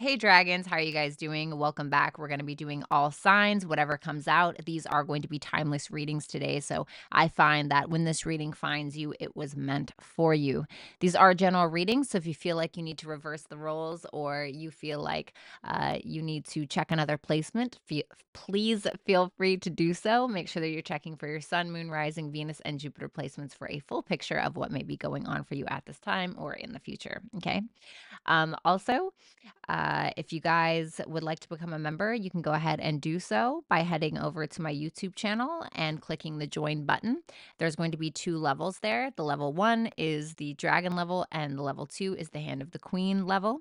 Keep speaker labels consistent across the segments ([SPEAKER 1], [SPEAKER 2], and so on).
[SPEAKER 1] Hey dragons, how are you guys doing? Welcome back. We're going to be doing all signs, whatever comes out. These are going to be timeless readings today. So I find that when this reading finds you, it was meant for you. These are general readings. So if you feel like you need to reverse the roles or you feel like you need to check another placement, please feel free to do so. Make sure that you're checking for your sun, moon, rising, Venus, and Jupiter placements for a full picture of what may be going on for you at this time or in the future. Okay. Also, if you guys would like to become a member, you can go ahead and do so by heading over to my YouTube channel and clicking the join button. There's going to be 2 levels there. The level 1 is the dragon level, and the level 2 is the hand of the queen level.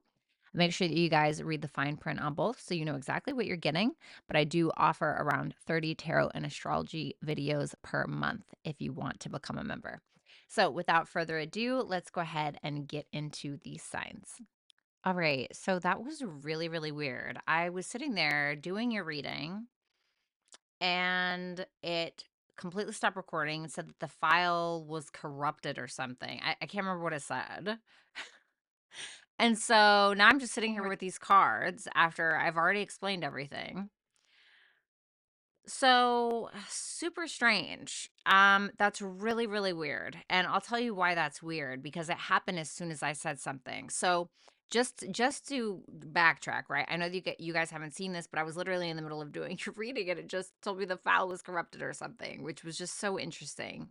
[SPEAKER 1] Make sure that you guys read the fine print on both so you know exactly what you're getting. But I do offer around 30 tarot and astrology videos per month if you want to become a member. So without further ado, let's go ahead and get into these signs. All right, so that was really, really weird. I was sitting there doing your reading and it completely stopped recording and said that the file was corrupted or something. I can't remember what it said. And so now I'm just sitting here with these cards after I've already explained everything. So super strange. That's really, really weird. And I'll tell you why that's weird because it happened as soon as I said something. So just to backtrack, right? I know that you guys haven't seen this, but I was literally in the middle of doing your reading and it just told me the file was corrupted or something, which was just so interesting.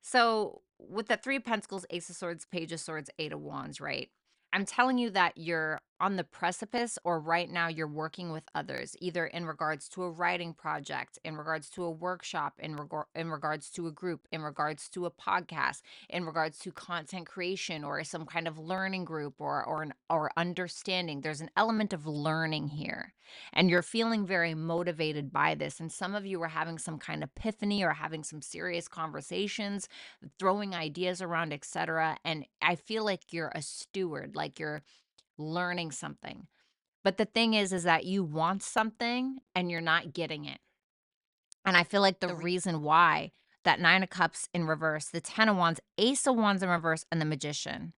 [SPEAKER 1] So with the 3 of Pentacles, Ace of Swords, Page of Swords, 8 of Wands, right? I'm telling you that you're on the precipice or right now you're working with others, either in regards to a writing project, in regards to a workshop, in regards to a group, in regards to a podcast, in regards to content creation or some kind of learning group or understanding. There's an element of learning here and you're feeling very motivated by this. And some of you are having some kind of epiphany or having some serious conversations, throwing ideas around, etc. And I feel like you're a steward, like you're learning something. But the thing is that you want something and you're not getting it. And I feel like the reason why that 9 of Cups in reverse, the 10 of Wands, Ace of Wands in reverse, and the Magician.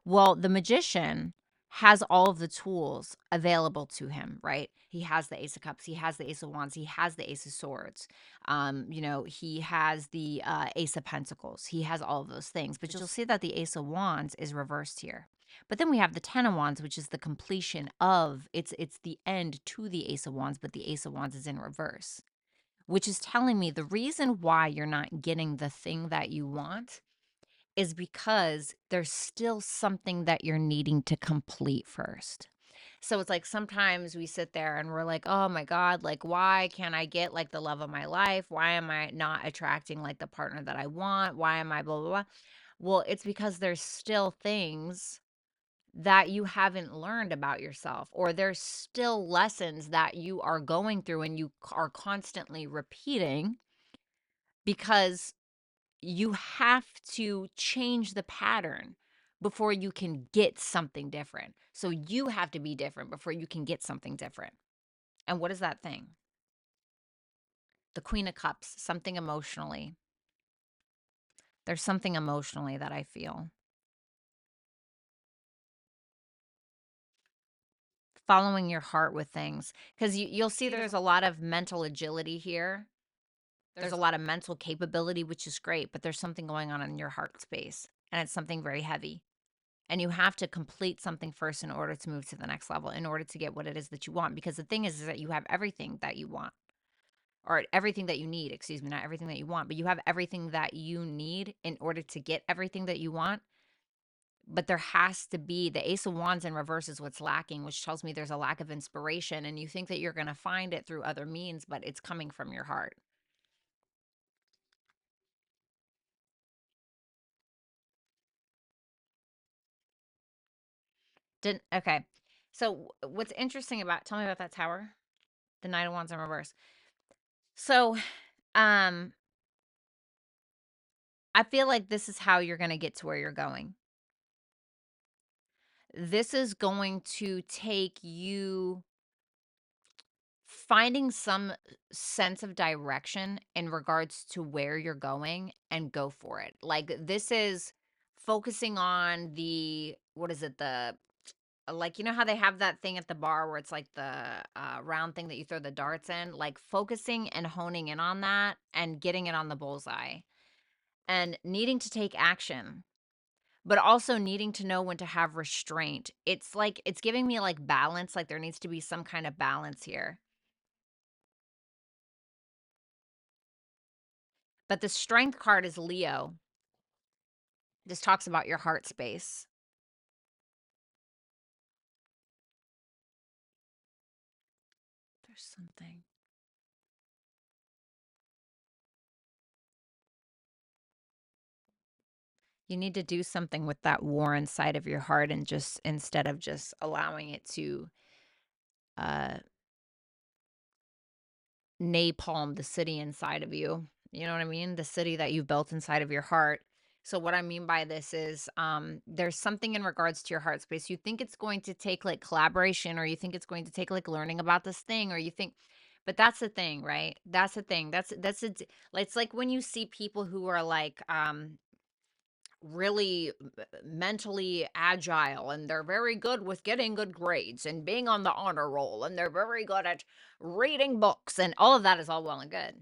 [SPEAKER 1] Well, the magician has all of the tools available to him, right? He has the Ace of Cups, he has the Ace of Wands, he has the Ace of Swords. He has the Ace of Pentacles. He has all of those things. But you'll see that the Ace of Wands is reversed here. But then we have the 10 of Wands, which is the completion of it's the end to the Ace of Wands, but the Ace of Wands is in reverse, which is telling me the reason why you're not getting the thing that you want is because there's still something that you're needing to complete first. So it's like sometimes we sit there and we're like, oh my God, like, why can't I get like the love of my life? Why am I not attracting like the partner that I want? Why am I blah, blah, blah? Well, it's because there's still things that you haven't learned about yourself, or there's still lessons that you are going through and you are constantly repeating because you have to change the pattern before you can get something different. So you have to be different before you can get something different. And what is that thing? The Queen of Cups, something emotionally. There's something emotionally that I feel. Following your heart with things. Because you'll see there's a lot of mental agility here. There's a lot of mental capability, which is great, but there's something going on in your heart space. And it's something very heavy. And you have to complete something first in order to move to the next level, in order to get what it is that you want. Because the thing is that you have everything that you want, or everything that you need, excuse me, not everything that you want, but you have everything that you need in order to get everything that you want. But there has to be the Ace of Wands in reverse is what's lacking, which tells me there's a lack of inspiration. And you think that you're going to find it through other means, but it's coming from your heart. Didn't, okay. So what's interesting about, tell me about that tower, the Knight of Wands in reverse. So, um, I feel like this is how you're going to get to where you're going. This is going to take you finding some sense of direction in regards to where you're going and go for it. Like this is focusing on the, what is it? like, you know how they have that thing at the bar where it's like the round thing that you throw the darts in, like focusing and honing in on that and getting it on the bullseye and needing to take action, but also needing to know when to have restraint. It's like, it's giving me like balance, like there needs to be some kind of balance here. But the strength card is Leo. This talks about your heart space. There's something. You need to do something with that war inside of your heart, and just instead of just allowing it to uh napalm the city inside of you. You know what I mean? The city that you've built inside of your heart. So what I mean by this is there's something in regards to your heart space. You think it's going to take like collaboration, or you think it's going to take like learning about this thing, or you think, but that's the thing, right? That's the thing. That's it. It's like when you see people who are like really mentally agile, and they're very good with getting good grades and being on the honor roll, and they're very good at reading books, and all of that is all well and good.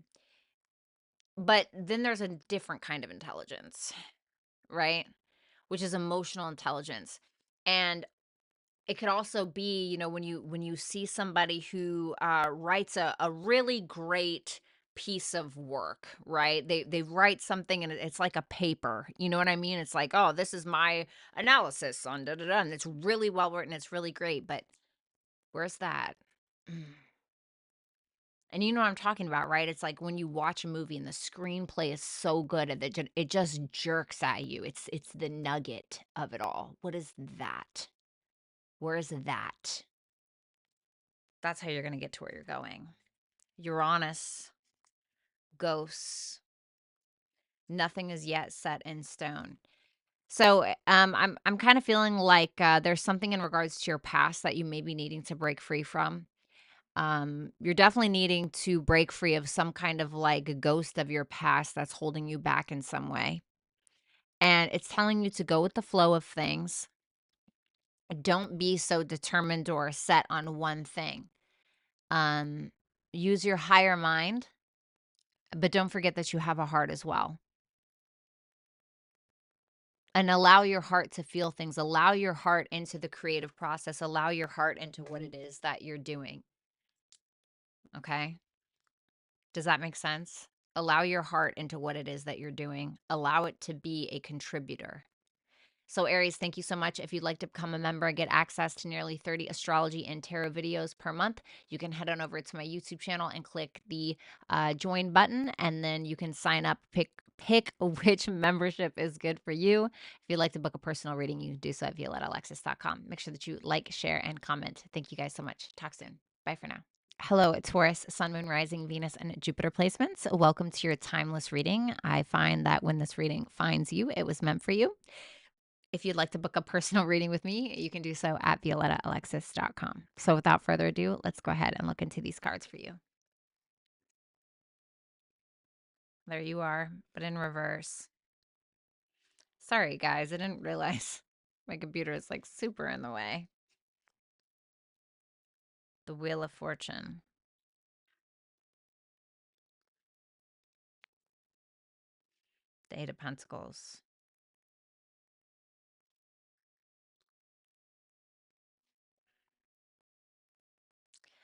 [SPEAKER 1] But then there's a different kind of intelligence, right? Which is emotional intelligence. And it could also be, you know, when you see somebody who writes a really great piece of work, right? They write something and it's like a paper. You know what I mean? It's like, oh, this is my analysis on da da da, and it's really well written. It's really great, but where's that? And you know what I'm talking about, right? It's like when you watch a movie and the screenplay is so good and it just jerks at you. It's the nugget of it all. What is that? Where is that? That's how you're going to get to where you're going. Uranus, ghosts, nothing is yet set in stone. So I'm kind of feeling like there's something in regards to your past that you may be needing to break free from. You're definitely needing to break free of some kind of like a ghost of your past that's holding you back in some way. And it's telling you to go with the flow of things. Don't be so determined or set on one thing. Um, use your higher mind, but don't forget that you have a heart as well. And allow your heart to feel things. Allow your heart into the creative process. Allow your heart into what it is that you're doing. Okay? Does that make sense? Allow your heart into what it is that you're doing. Allow it to be a contributor. So, Aries, thank you so much. If you'd like to become a member and get access to nearly 30 astrology and tarot videos per month, you can head on over to my YouTube channel and click the join button, and then you can sign up, pick which membership is good for you. If you'd like to book a personal reading, you can do so at violettaalexis.com. Make sure that you like, share, and comment. Thank you guys so much. Talk soon. Bye for now. Hello, it's Taurus, Sun, Moon, Rising, Venus, and Jupiter placements. Welcome to your timeless reading. I find that when this reading finds you, it was meant for you. If you'd like to book a personal reading with me, you can do so at violettaalexis.com. So without further ado, let's go ahead and look into these cards for you. There you are, but in reverse. Sorry, guys, I didn't realize my computer is like super in the way. The Wheel of Fortune. The Eight of Pentacles.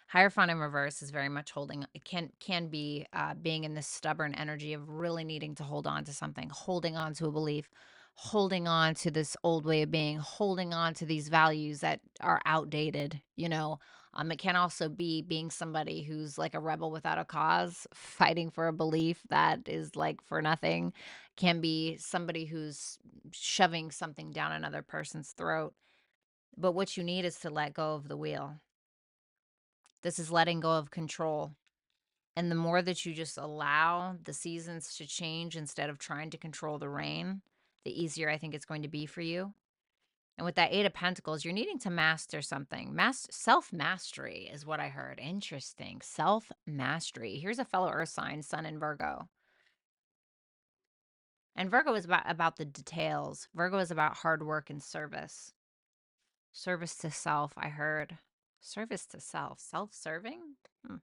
[SPEAKER 1] Hierophant in reverse is very much holding. It can be being in this stubborn energy of really needing to hold on to something, holding on to a belief, holding on to this old way of being, holding on to these values that are outdated. You know, it can also be being somebody who's like a rebel without a cause, fighting for a belief that is like for nothing. Can be somebody who's shoving something down another person's throat. But what you need is to let go of the wheel. This is letting go of control. And the more that you just allow the seasons to change instead of trying to control the rain, the easier I think it's going to be for you. And with that Eight of Pentacles, you're needing to master something. Self-mastery is what I heard. Interesting. Self-mastery. Here's a fellow earth sign, Sun in Virgo. And Virgo is about the details. Virgo is about hard work and service. Service to self, I heard. Service to self. Self-serving? Hmm.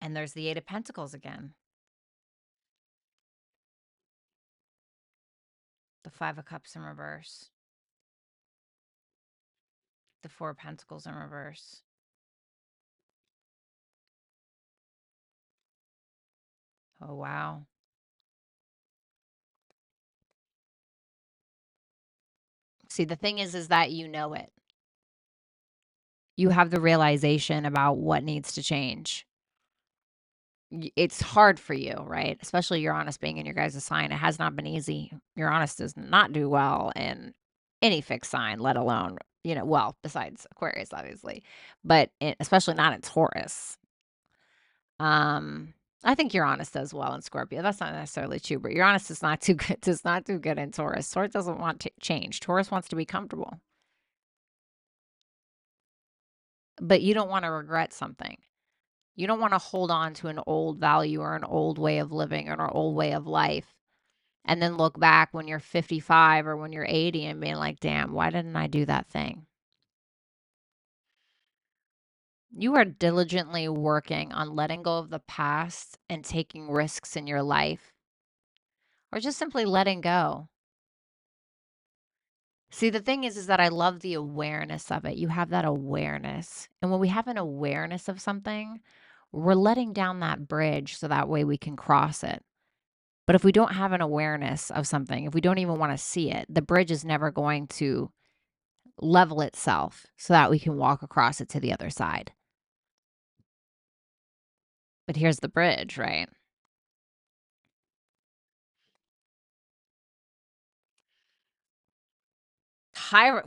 [SPEAKER 1] And there's the Eight of Pentacles again. The Five of Cups in reverse. The Four of Pentacles in reverse. Oh, wow. See, the thing is that you know it. You have the realization about what needs to change. It's hard for you, right? Especially Uranus being in your guys' sign. It has not been easy. Uranus does not do well in any fixed sign, let alone, well, besides Aquarius, obviously, but especially not in Taurus. I think Uranus does well in Scorpio. That's not necessarily true, but Uranus is not too good. Does not do good in Taurus. Taurus doesn't want to change. Taurus wants to be comfortable, but you don't want to regret something. You don't want to hold on to an old value or an old way of living or an old way of life and then look back when you're 55 or when you're 80 and being like, damn, why didn't I do that thing? You are diligently working on letting go of the past and taking risks in your life, or just simply letting go. See, the thing is that I love the awareness of it. You have that awareness. And when we have an awareness of something, we're letting down that bridge so that way we can cross it. But if we don't have an awareness of something, if we don't even want to see it, the bridge is never going to level itself so that we can walk across it to the other side. But here's the bridge, right?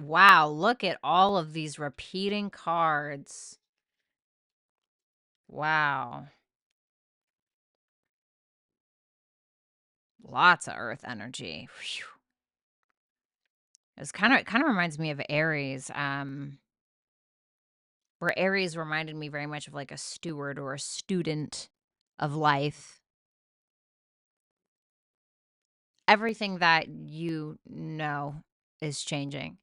[SPEAKER 1] Wow, look at all of these repeating cards. Wow. Lots of earth energy. Whew. It kind of reminds me of Aries. Where Aries reminded me very much of like a steward or a student of life. Everything that you know is changing.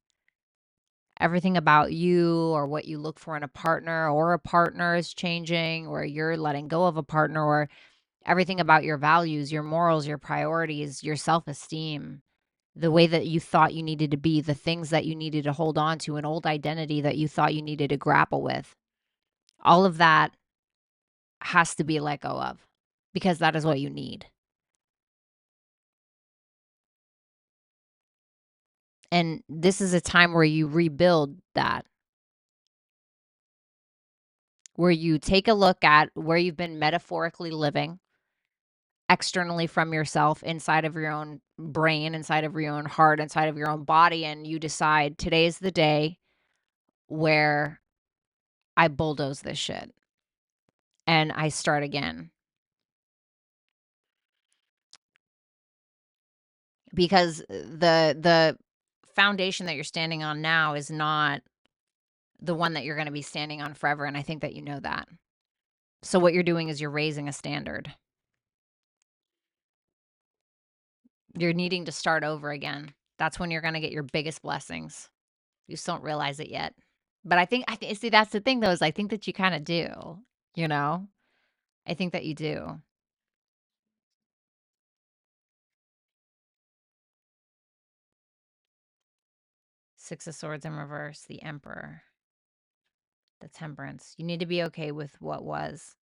[SPEAKER 1] Everything about you or what you look for in a partner is changing, or you're letting go of a partner, or everything about your values, your morals, your priorities, your self-esteem, the way that you thought you needed to be, the things that you needed to hold on to, an old identity that you thought you needed to grapple with. All of that has to be let go of because that is what you need. And this is a time where you rebuild that, where you take a look at where you've been metaphorically living externally from yourself, inside of your own brain, inside of your own heart, inside of your own body, and you decide today's the day where I bulldoze this shit and I start again. Because the foundation that you're standing on now is not the one that you're going to be standing on forever, and I think that you know that. So what you're doing is you're raising a standard. You're needing to start over again. That's when you're going to get your biggest blessings. You just don't realize it yet. But I think see, that's the thing though, is I think that you kind of do, you know? I think that you do. Six of Swords in reverse, the Emperor, the Temperance. You need to be okay with what was.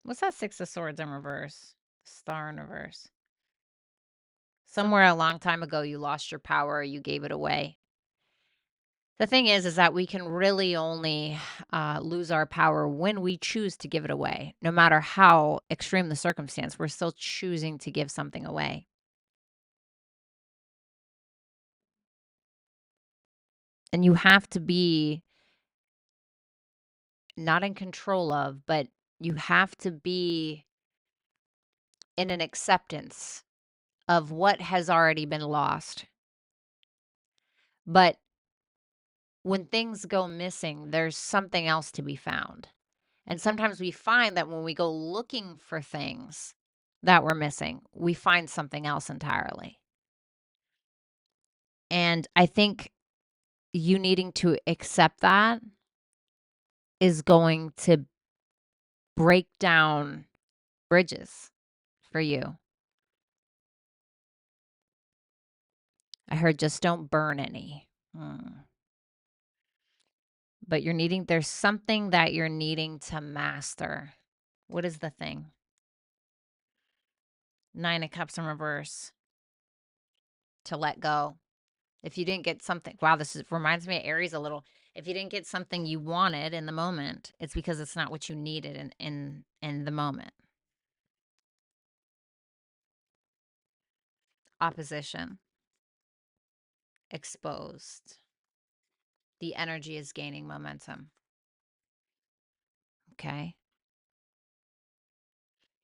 [SPEAKER 1] What's that Six of Swords in reverse? Star in reverse. Somewhere a long time ago, you lost your power or you gave it away. The thing is that we can really only lose our power when we choose to give it away. No matter how extreme the circumstance, we're still choosing to give something away. And you have to be not in control of, but you have to be in an acceptance of what has already been lost. But when things go missing, there's something else to be found. And sometimes we find that when we go looking for things that we're missing, we find something else entirely. And I think you needing to accept that is going to break down bridges for you. I heard just don't burn any. But there's something that you're needing to master. What is the thing? 9 of Cups in reverse. To let go. If you didn't get something, wow, reminds me of Aries a little. If you didn't get something you wanted in the moment, it's because it's not what you needed in the moment. Opposition. Exposed. The energy is gaining momentum. Okay.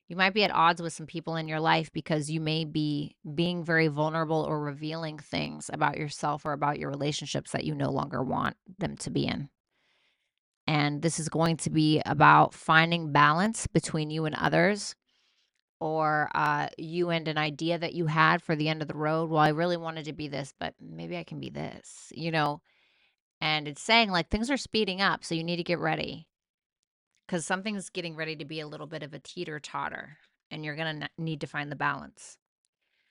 [SPEAKER 1] You might be at odds with some people in your life because you may be being very vulnerable or revealing things about yourself or about your relationships that you no longer want them to be in. And this is going to be about finding balance between you and others, or you and an idea that you had for the end of the road. Well, I really wanted to be this, but maybe I can be this, And it's saying like things are speeding up, so you need to get ready because something's getting ready to be a little bit of a teeter-totter, and you're going to need to find the balance.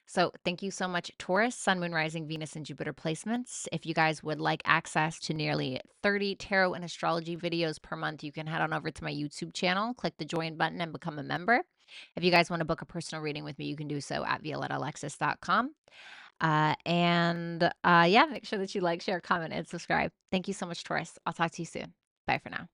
[SPEAKER 1] So thank you so much, Taurus, Sun, Moon, Rising, Venus, and Jupiter placements. If you guys would like access to nearly 30 tarot and astrology videos per month, you can head on over to my YouTube channel, click the join button, and become a member. If you guys want to book a personal reading with me, you can do so at violetaalexis.com. Yeah, make sure that you like, share, comment, and subscribe. Thank you so much, Taurus. I'll talk to you soon. Bye for now.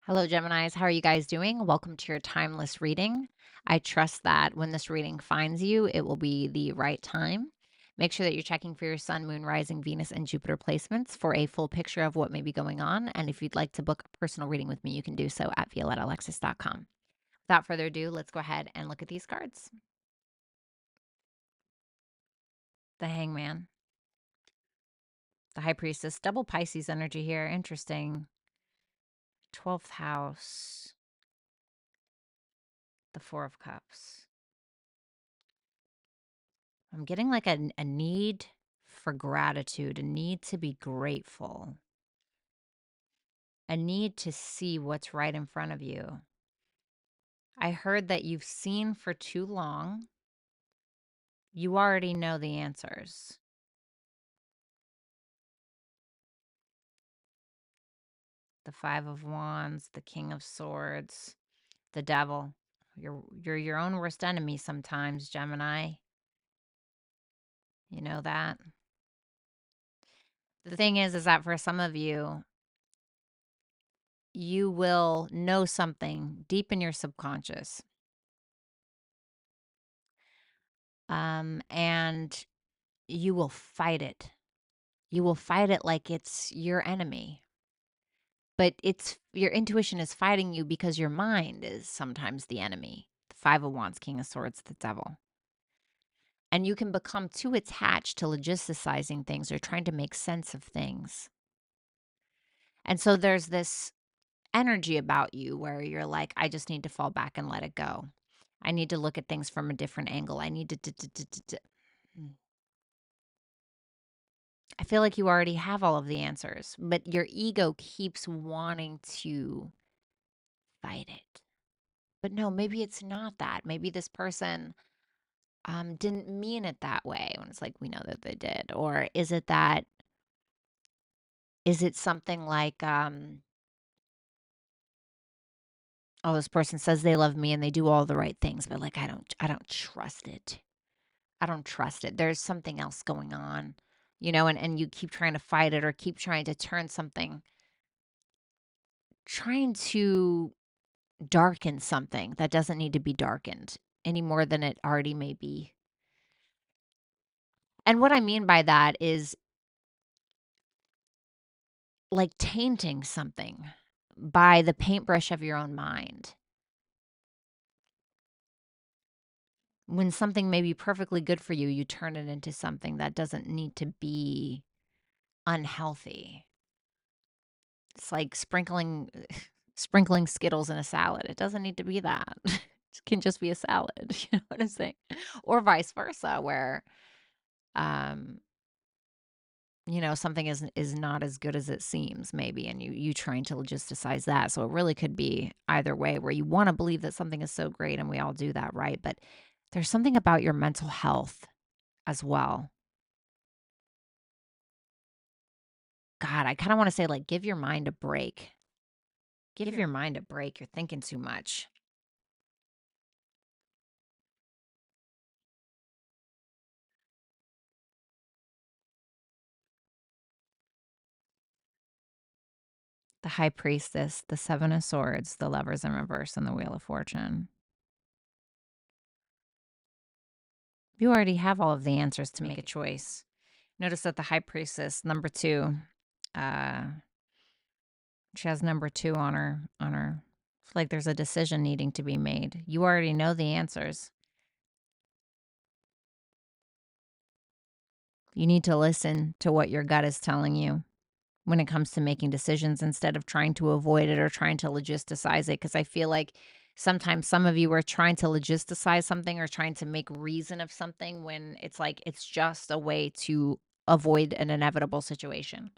[SPEAKER 1] Hello, Geminis. How are you guys doing? Welcome to your timeless reading. I trust that when this reading finds you, it will be the right time. Make sure that you're checking for your Sun, Moon, Rising, Venus, and Jupiter placements for a full picture of what may be going on. And if you'd like to book a personal reading with me, you can do so at violetaalexis.com. Without further ado, let's go ahead and look at these cards. The Hangman. The High Priestess. Double Pisces energy here. Interesting. 12th house. The Four of Cups. I'm getting like a need for gratitude, a need to be grateful, a need to see what's right in front of you. I heard that you've seen for too long. You already know the answers. The Five of Wands, the King of Swords, the Devil. You're your own worst enemy sometimes, Gemini. You know that? The thing is that for some of you, you will know something deep in your subconscious. And you will fight it. You will fight it like it's your enemy. But your intuition is fighting you because your mind is sometimes the enemy. The Five of Wands, King of Swords, the Devil. And you can become too attached to logisticizing things or trying to make sense of things. And so there's this energy about you where you're like, I just need to fall back and let it go. I need to look at things from a different angle. I need to. I feel like you already have all of the answers, but your ego keeps wanting to fight it. But no, maybe it's not that. Maybe this person didn't mean it that way. When it's like, we know that they did. Or is it something like, oh, this person says they love me and they do all the right things, but like, I don't trust it. I don't trust it. There's something else going on, and you keep trying to fight it or keep trying to turn something, trying to darken something that doesn't need to be darkened any more than it already may be. And what I mean by that is like tainting something by the paintbrush of your own mind. When something may be perfectly good for you, you turn it into something that doesn't need to be unhealthy. It's like sprinkling sprinkling Skittles in a salad. It doesn't need to be that. It can just be a salad. You know what I'm saying? Or vice versa, where um, something is not as good as it seems, maybe, and you trying to logisticize that. So it really could be either way, where you want to believe that something is so great, and we all do that, right? But there's something about your mental health as well. God, I kind of want to say, like, give your mind a break. Give your mind a break. You're thinking too much. The High Priestess, the Seven of Swords, the Lovers in reverse, and the Wheel of Fortune. You already have all of the answers to make a choice. Notice that the High Priestess, number 2, she has number 2 on her. It's like there's a decision needing to be made. You already know the answers. You need to listen to what your gut is telling you when it comes to making decisions, instead of trying to avoid it or trying to logisticize it. Because I feel like sometimes some of you are trying to logisticize something or trying to make reason of something, when it's like it's just a way to avoid an inevitable situation.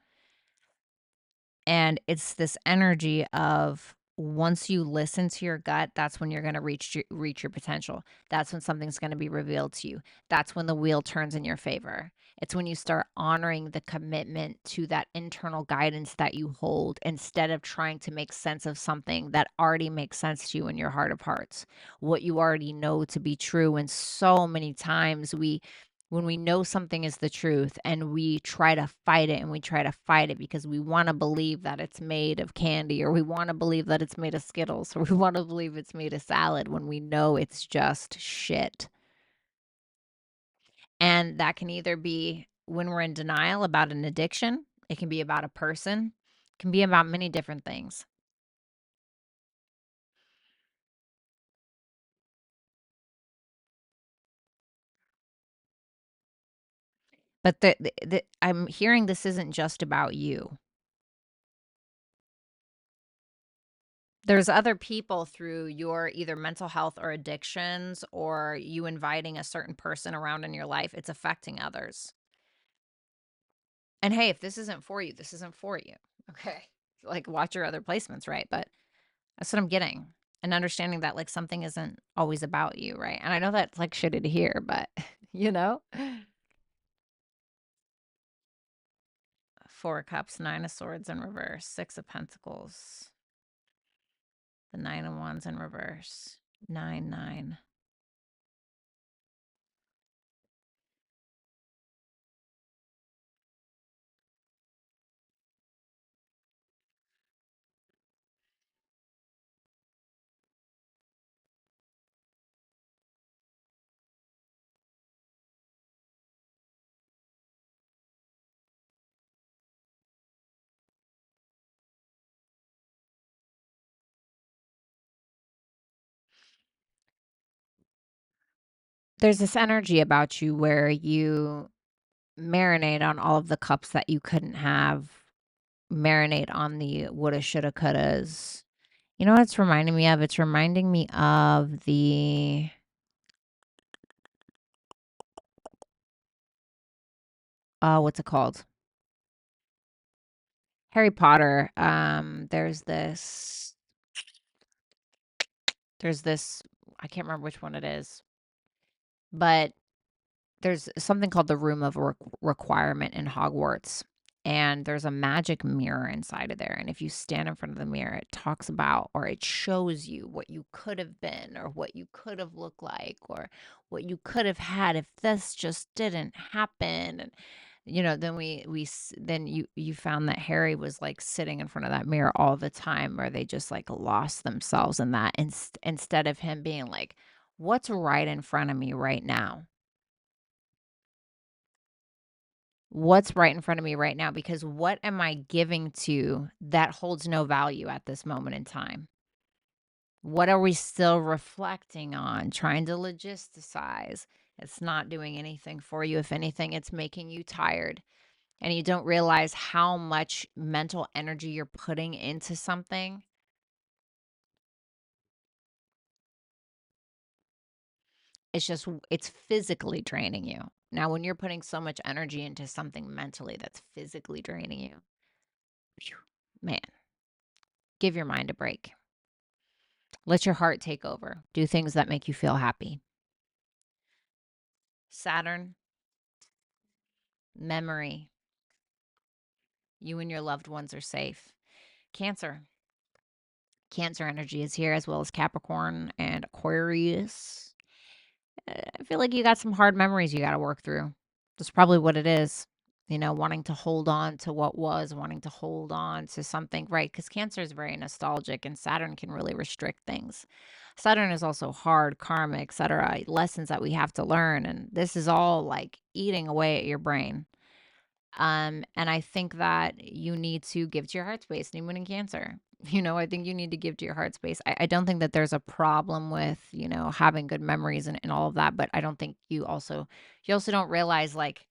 [SPEAKER 1] And it's this energy of, once you listen to your gut, that's when you're going to reach your potential. That's when something's going to be revealed to you. That's when the wheel turns in your favor. It's when you start honoring the commitment to that internal guidance that you hold, instead of trying to make sense of something that already makes sense to you in your heart of hearts, what you already know to be true. And so many times when we know something is the truth, and we try to fight it, and we try to fight it because we want to believe that it's made of candy, or we want to believe that it's made of Skittles, or we want to believe it's made of salad, when we know it's just shit. And that can either be when we're in denial about an addiction, it can be about a person, it can be about many different things. But I'm hearing this isn't just about you. There's other people through your either mental health or addictions, or you inviting a certain person around in your life. It's affecting others. And hey, if this isn't for you, this isn't for you. Okay. Like, watch your other placements, right? But that's what I'm getting. And understanding that, like, something isn't always about you, right? And I know that's like shitty to hear, but you know? 4 of Cups, 9 of Swords in reverse, 6 of Pentacles, the 9 of Wands in reverse, 9, 9. There's this energy about you where you marinate on all of the cups that you couldn't have, marinate on the woulda, shoulda, couldas. You know what it's reminding me of? It's reminding me of the what's it called? Harry Potter. There's this I can't remember which one it is, but there's something called the Room of Requirement in Hogwarts, and there's a magic mirror inside of there. And if you stand in front of the mirror, it talks about, or it shows you what you could have been, or what you could have looked like, or what you could have had if this just didn't happen. And then then you found that Harry was like sitting in front of that mirror all the time, where they just like lost themselves in that, instead of him being like, what's right in front of me right now? What's right in front of me right now? Because what am I giving to that holds no value at this moment in time? What are we still reflecting on, trying to logisticize? It's not doing anything for you. If anything, it's making you tired. And you don't realize how much mental energy you're putting into something it's physically draining you. Now, when you're putting so much energy into something mentally that's physically draining you, man, give your mind a break. Let your heart take over. Do things that make you feel happy. Saturn, memory. You and your loved ones are safe. Cancer. Cancer energy is here, as well as Capricorn and Aquarius. I feel like you got some hard memories you got to work through. That's probably what it is. Wanting to hold on to what was, wanting to hold on to something, right? Because Cancer is very nostalgic and Saturn can really restrict things. Saturn is also hard, karma, etc., lessons that we have to learn. And this is all like eating away at your brain. And I think that you need to give to your heart space, anyone in Cancer. I think you need to give to your heart space. I don't think that there's a problem with, having good memories and all of that, but I don't think you also don't realize like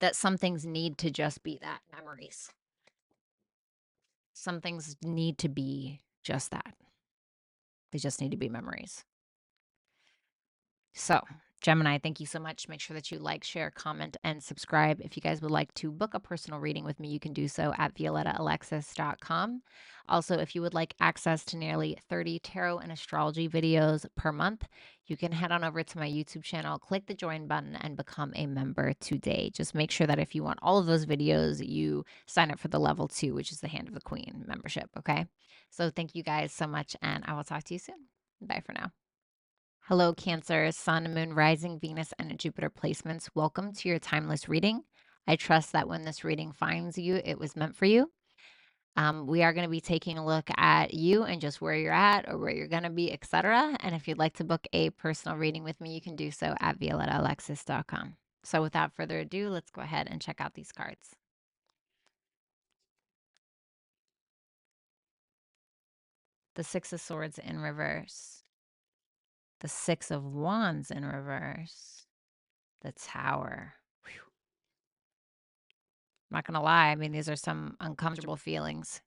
[SPEAKER 1] that some things need to just be that, memories. Some things need to be just that. They just need to be memories. So, Gemini, thank you so much. Make sure that you like, share, comment, and subscribe. If you guys would like to book a personal reading with me, you can do so at violettaalexis.com. Also, if you would like access to nearly 30 tarot and astrology videos per month, you can head on over to my YouTube channel, click the join button, and become a member today. Just make sure that if you want all of those videos, you sign up for the level 2, which is the Hand of the Queen membership, okay? So thank you guys so much, and I will talk to you soon. Bye for now. Hello, Cancer, Sun, Moon, Rising, Venus, and Jupiter placements. Welcome to your timeless reading. I trust that when this reading finds you, it was meant for you. We are going to be taking a look at you and just where you're at or where you're going to be, etc. And if you'd like to book a personal reading with me, you can do so at violettaalexis.com. So without further ado, let's go ahead and check out these cards. The Six of Swords in reverse. The Six of Wands in reverse. The Tower. Whew. I'm not going to lie. I mean, these are some uncomfortable feelings.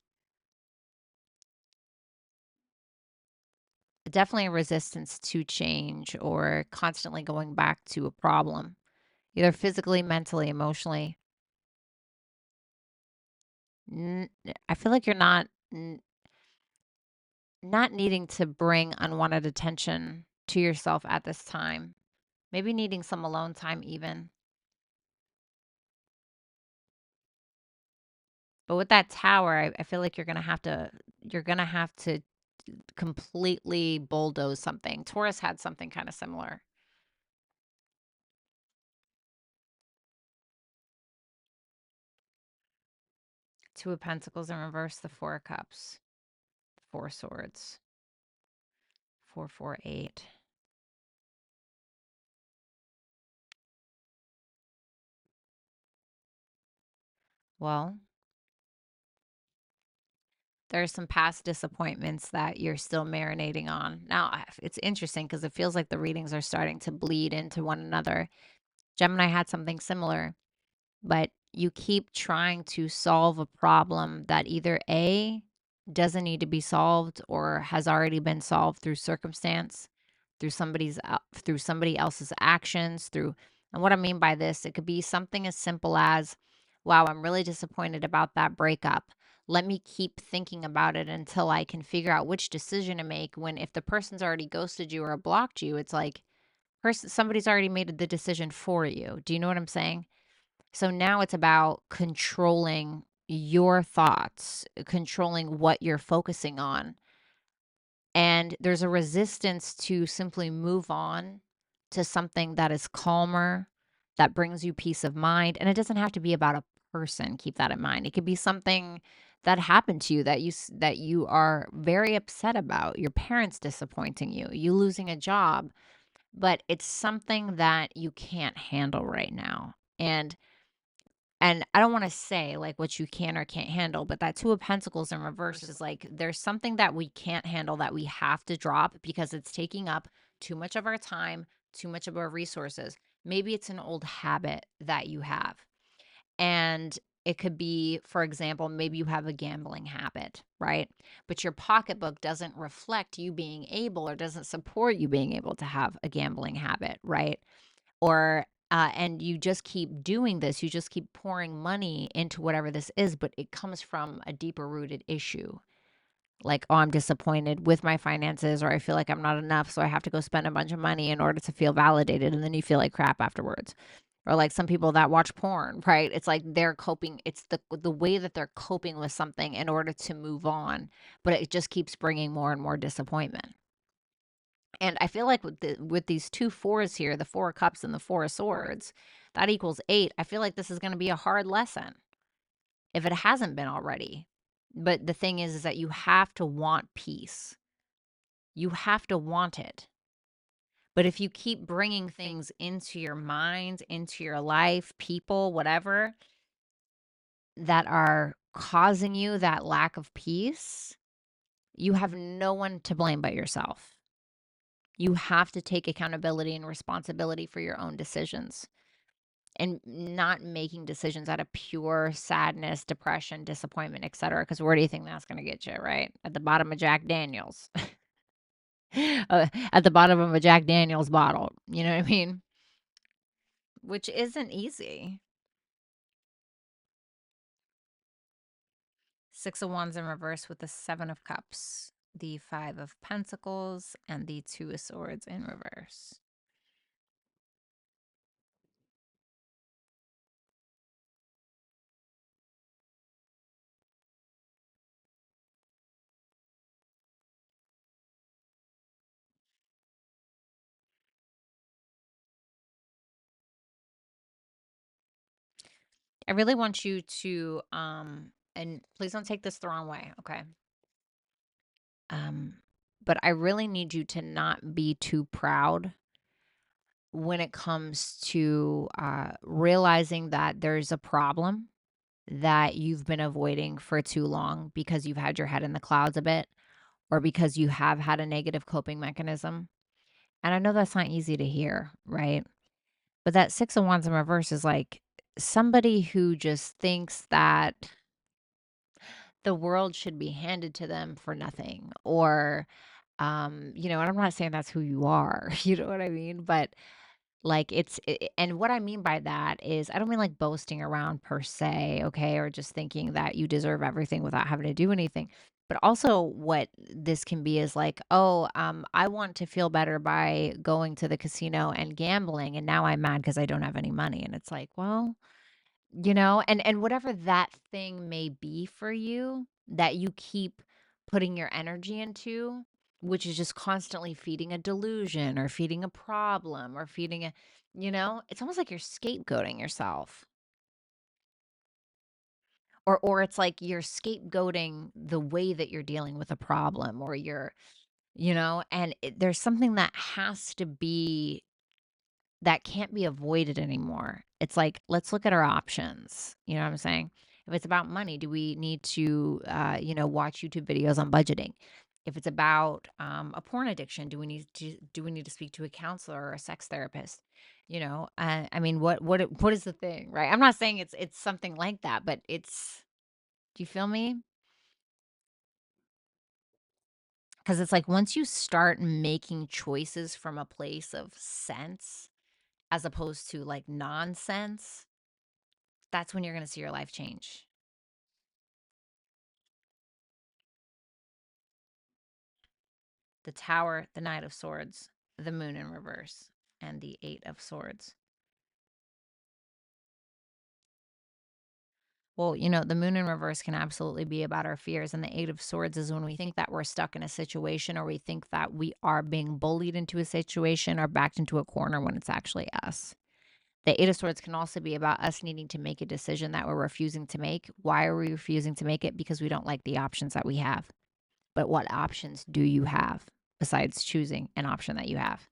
[SPEAKER 1] Definitely a resistance to change or constantly going back to a problem, either physically, mentally, emotionally. I feel like you're not needing to bring unwanted attention to yourself at this time. Maybe needing some alone time even. But with that Tower, I feel like you're gonna have to completely bulldoze something. Taurus had something kind of similar. Two of Pentacles in reverse, the Four of Cups, Four Swords, 448. Well, there's some past disappointments that you're still marinating on. Now, it's interesting because it feels like the readings are starting to bleed into one another. Gemini had something similar, but you keep trying to solve a problem that either A, doesn't need to be solved or has already been solved through circumstance, through somebody else's actions, and what I mean by this, it could be something as simple as, wow, I'm really disappointed about that breakup. Let me keep thinking about it until I can figure out which decision to make. When if the person's already ghosted you or blocked you, it's like somebody's already made the decision for you. Do you know what I'm saying? So now it's about controlling your thoughts, controlling what you're focusing on. And there's a resistance to simply move on to something that is calmer, that brings you peace of mind. And it doesn't have to be about a person. Keep that in mind. It could be something that happened to you that you are very upset about. Your parents disappointing you, you losing a job, but it's something that you can't handle right now. And I don't want to say like what you can or can't handle, but that Two of Pentacles in reverse is like there's something that we can't handle that we have to drop because it's taking up too much of our time, too much of our resources. Maybe it's an old habit that you have. And It could be, for example, maybe you have a gambling habit, right? But your pocketbook doesn't reflect you being able or doesn't support you being able to have a gambling habit, right? Or and you just keep doing this, you just keep pouring money into whatever this is, but it comes from a deeper rooted issue. Like, oh, I'm disappointed with my finances, or I feel like I'm not enough, so I have to go spend a bunch of money in order to feel validated, and then you feel like crap afterwards. Or like some people that watch porn, right? It's like they're coping, it's the way that they're coping with something in order to move on, but it just keeps bringing more and more disappointment. And I feel like with these two fours here, the four of cups and the four of swords, that equals 8. I feel like this is going to be a hard lesson if it hasn't been already. But the thing is that you have to want peace. You have to want it. But if you keep bringing things into your mind, into your life, people, whatever, that are causing you that lack of peace, you have no one to blame but yourself. You have to take accountability and responsibility for your own decisions and not making decisions out of pure sadness, depression, disappointment, etc. Because where do you think that's going to get you, right? At the bottom of Jack Daniels. At the bottom of a Jack Daniels bottle. You know what I mean? Which isn't easy. 6 of Wands in reverse with the 7 of Cups, the 5 of Pentacles, and the 2 of Swords in reverse. I really want you to, and please don't take this the wrong way, okay? Um, but I really need you to not be too proud when it comes to realizing that there's a problem that you've been avoiding for too long because you've had your head in the clouds a bit or because you have had a negative coping mechanism. And I know that's not easy to hear, right? But that 6 of Wands in reverse is like somebody who just thinks that the world should be handed to them for nothing or and I'm not saying that's who you are, you know what I mean? But like and what I mean by that is I don't mean like boasting around per se, okay, or just thinking that you deserve everything without having to do anything. But also what this can be is like, oh, I want to feel better by going to the casino and gambling, and now I'm mad because I don't have any money. And it's like, well, and whatever that thing may be for you that you keep putting your energy into, which is just constantly feeding a delusion or feeding a problem or feeding it's almost like you're scapegoating yourself. Or it's like you're scapegoating the way that you're dealing with a problem or and there's something that has to be that can't be avoided anymore. It's like, let's look at our options. You know what I'm saying? If it's about money, do we need to, watch YouTube videos on budgeting? If it's about a porn addiction, do we need to speak to a counselor or a sex therapist? I mean, what is the thing, right? I'm not saying it's something like that, but it's. Do you feel me? Because it's like once you start making choices from a place of sense as opposed to like nonsense, that's when you're going to see your life change. The Tower, the Knight of Swords, the Moon in reverse, and the 8 of Swords. Well, the Moon in reverse can absolutely be about our fears. And the 8 of Swords is when we think that we're stuck in a situation or we think that we are being bullied into a situation or backed into a corner when it's actually us. The 8 of Swords can also be about us needing to make a decision that we're refusing to make. Why are we refusing to make it? Because we don't like the options that we have. But what options do you have besides choosing an option that you have?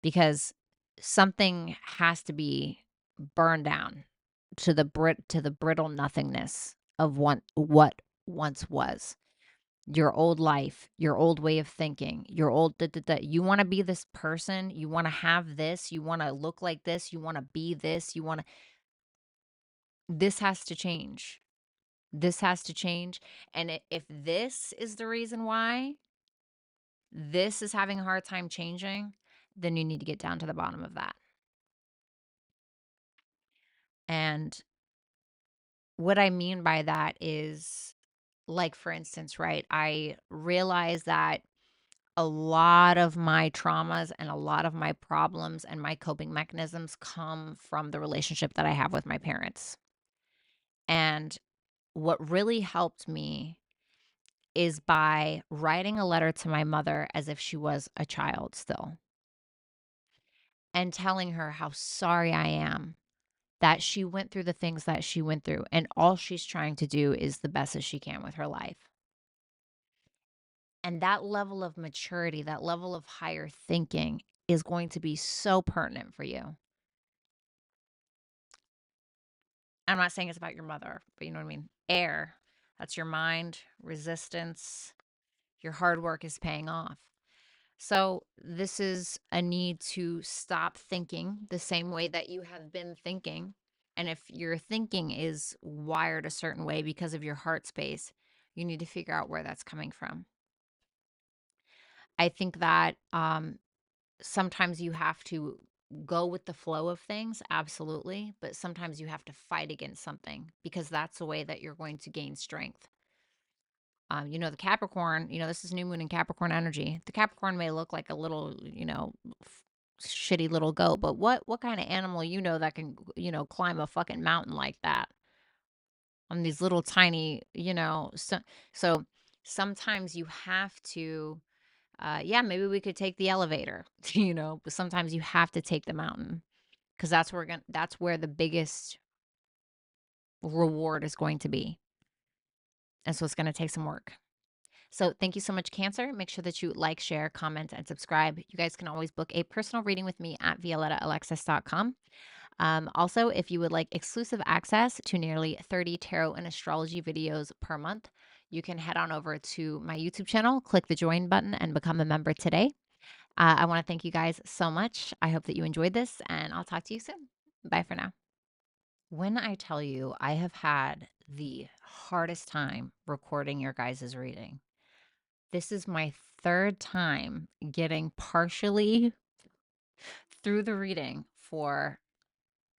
[SPEAKER 1] Because something has to be burned down to the brittle nothingness of what once was. Your old life, your old way of thinking, your old you want to be this person, you want to have this, you want to look like this, you want to be this, you want to This has to change. This has to change. And if this is the reason why this is having a hard time changing, then you need to get down to the bottom of that. And what I mean by that is, like, for instance, right, I realize that a lot of my traumas and a lot of my problems and my coping mechanisms come from the relationship that I have with my parents. And what really helped me is by writing a letter to my mother as if she was a child still, and telling her how sorry I am that she went through the things that she went through, and all she's trying to do is the best as she can with her life. And that level of maturity, that level of higher thinking is going to be so pertinent for you. I'm not saying it's about your mother, but you know what I mean? Air, that's your mind, resistance, your hard work is paying off. So, this is a need to stop thinking the same way that you have been thinking. And if your thinking is wired a certain way because of your heart space, you need to figure out where that's coming from. I think that sometimes you have to go with the flow of things, absolutely. But sometimes you have to fight against something because that's the way that you're going to gain strength. The Capricorn, this is new moon in Capricorn energy. The Capricorn may look like a little, shitty little goat, but what kind of animal that can, climb a fucking mountain like that on these little tiny, so sometimes you have to, yeah, maybe we could take the elevator, but sometimes you have to take the mountain because that's where the biggest reward is going to be. And so it's going to take some work. So thank you so much, Cancer. Make sure that you like, share, comment, and subscribe. You guys can always book a personal reading with me at violettaalexis.com. Also, if you would like exclusive access to nearly 30 tarot and astrology videos per month, you can head on over to my YouTube channel, click the join button, and become a member today. I want to thank you guys so much. I hope that you enjoyed this, and I'll talk to you soon. Bye for now. When I tell you I have had the hardest time recording your guys' reading, this is my third time getting partially through the reading for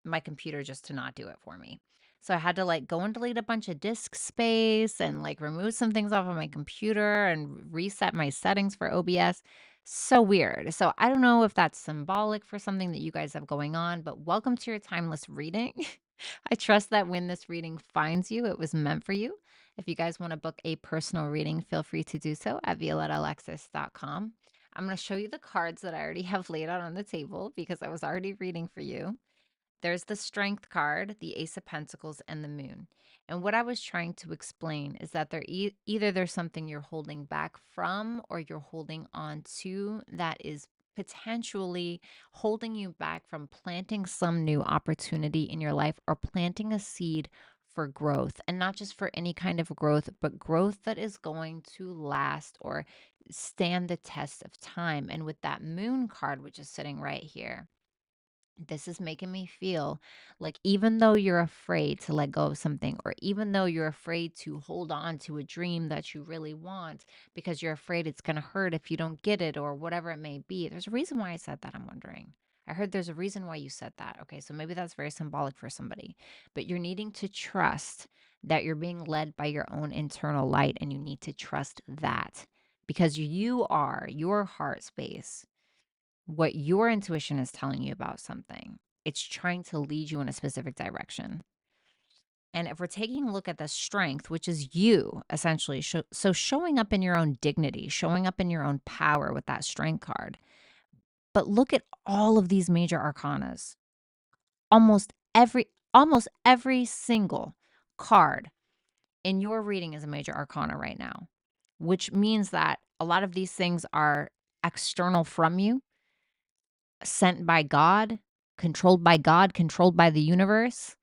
[SPEAKER 1] my computer just to not do it for me. So I had to go and delete a bunch of disk space and remove some things off of my computer and reset my settings for OBS. So weird. So I don't know if that's symbolic for something that you guys have going on, but welcome to your timeless reading. I trust that when this reading finds you, it was meant for you. If you guys want to book a personal reading, feel free to do so at violettaalexis.com. I'm going to show you the cards that I already have laid out on the table because I was already reading for you. There's the Strength card, the Ace of Pentacles, and the Moon. And what I was trying to explain is that either there's something you're holding back from or you're holding on to that is potentially holding you back from planting some new opportunity in your life or planting a seed for growth. And not just for any kind of growth, but growth that is going to last or stand the test of time. And with that Moon card, which is sitting right here, this is making me feel like even though you're afraid to let go of something, or even though you're afraid to hold on to a dream that you really want because you're afraid it's going to hurt if you don't get it or whatever it may be, there's a reason why I said that. I'm wondering. I heard there's a reason why you said that. Okay, so maybe that's very symbolic for somebody, but you're needing to trust that you're being led by your own internal light, and you need to trust that because you are your heart space, what your intuition is telling you about something. It's trying to lead you in a specific direction. And if we're taking a look at the Strength, which is you essentially, so showing up in your own dignity, showing up in your own power with that Strength card. But look at all of these major arcanas. Almost every single card in your reading is a major arcana right now, which means that a lot of these things are external from you, sent by God, controlled by the universe,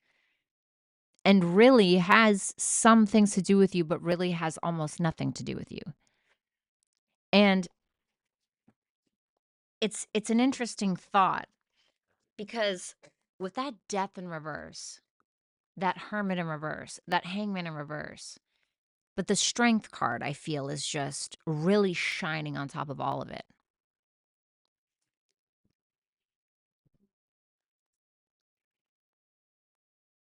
[SPEAKER 1] and really has some things to do with you, but really has almost nothing to do with you. And it's an interesting thought because with that Death in reverse, that Hermit in reverse, that Hangman in reverse. But the Strength card, I feel, is just really shining on top of all of it.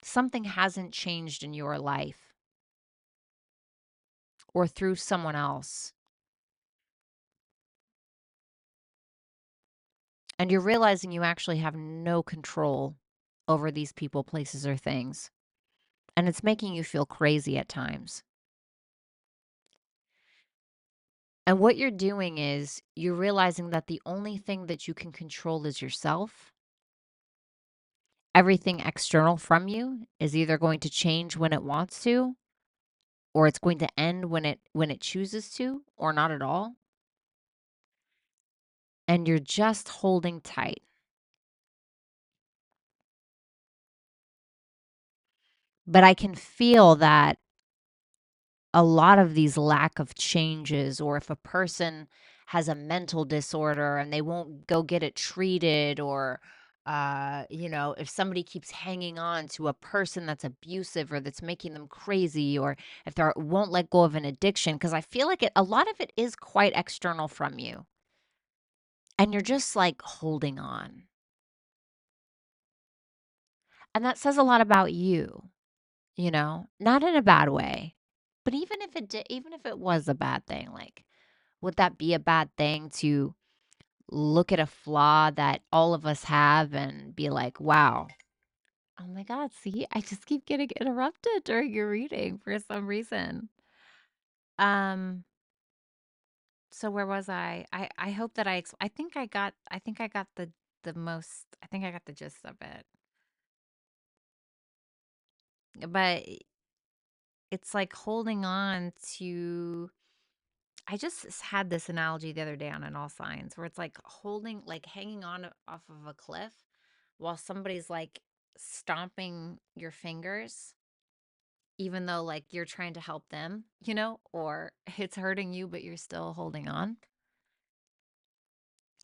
[SPEAKER 1] Something hasn't changed in your life or through someone else. And you're realizing you actually have no control over these people, places, or things. And it's making you feel crazy at times. And what you're doing is you're realizing that the only thing that you can control is yourself. Everything external from you is either going to change when it wants to, or it's going to end when it chooses to, or not at all. And you're just holding tight. But I can feel that a lot of these lack of changes, or if a person has a mental disorder and they won't go get it treated, or if somebody keeps hanging on to a person that's abusive or that's making them crazy, or if they won't let go of an addiction, because I feel like a lot of it is quite external from you, and you're just like holding on, and that says a lot about you. Not in a bad way, but even if it did, even if it was a bad thing, like, would that be a bad thing to look at a flaw that all of us have and be like, wow, oh my God, see, I just keep getting interrupted during your reading for some reason. Um, so where was I? I hope that I think I got the most, I think I got the gist of it. But it's like holding on to, I just had this analogy the other day on An All Signs, where it's like holding, like hanging on off of a cliff while somebody's like stomping your fingers, even though like you're trying to help them, or it's hurting you, but you're still holding on.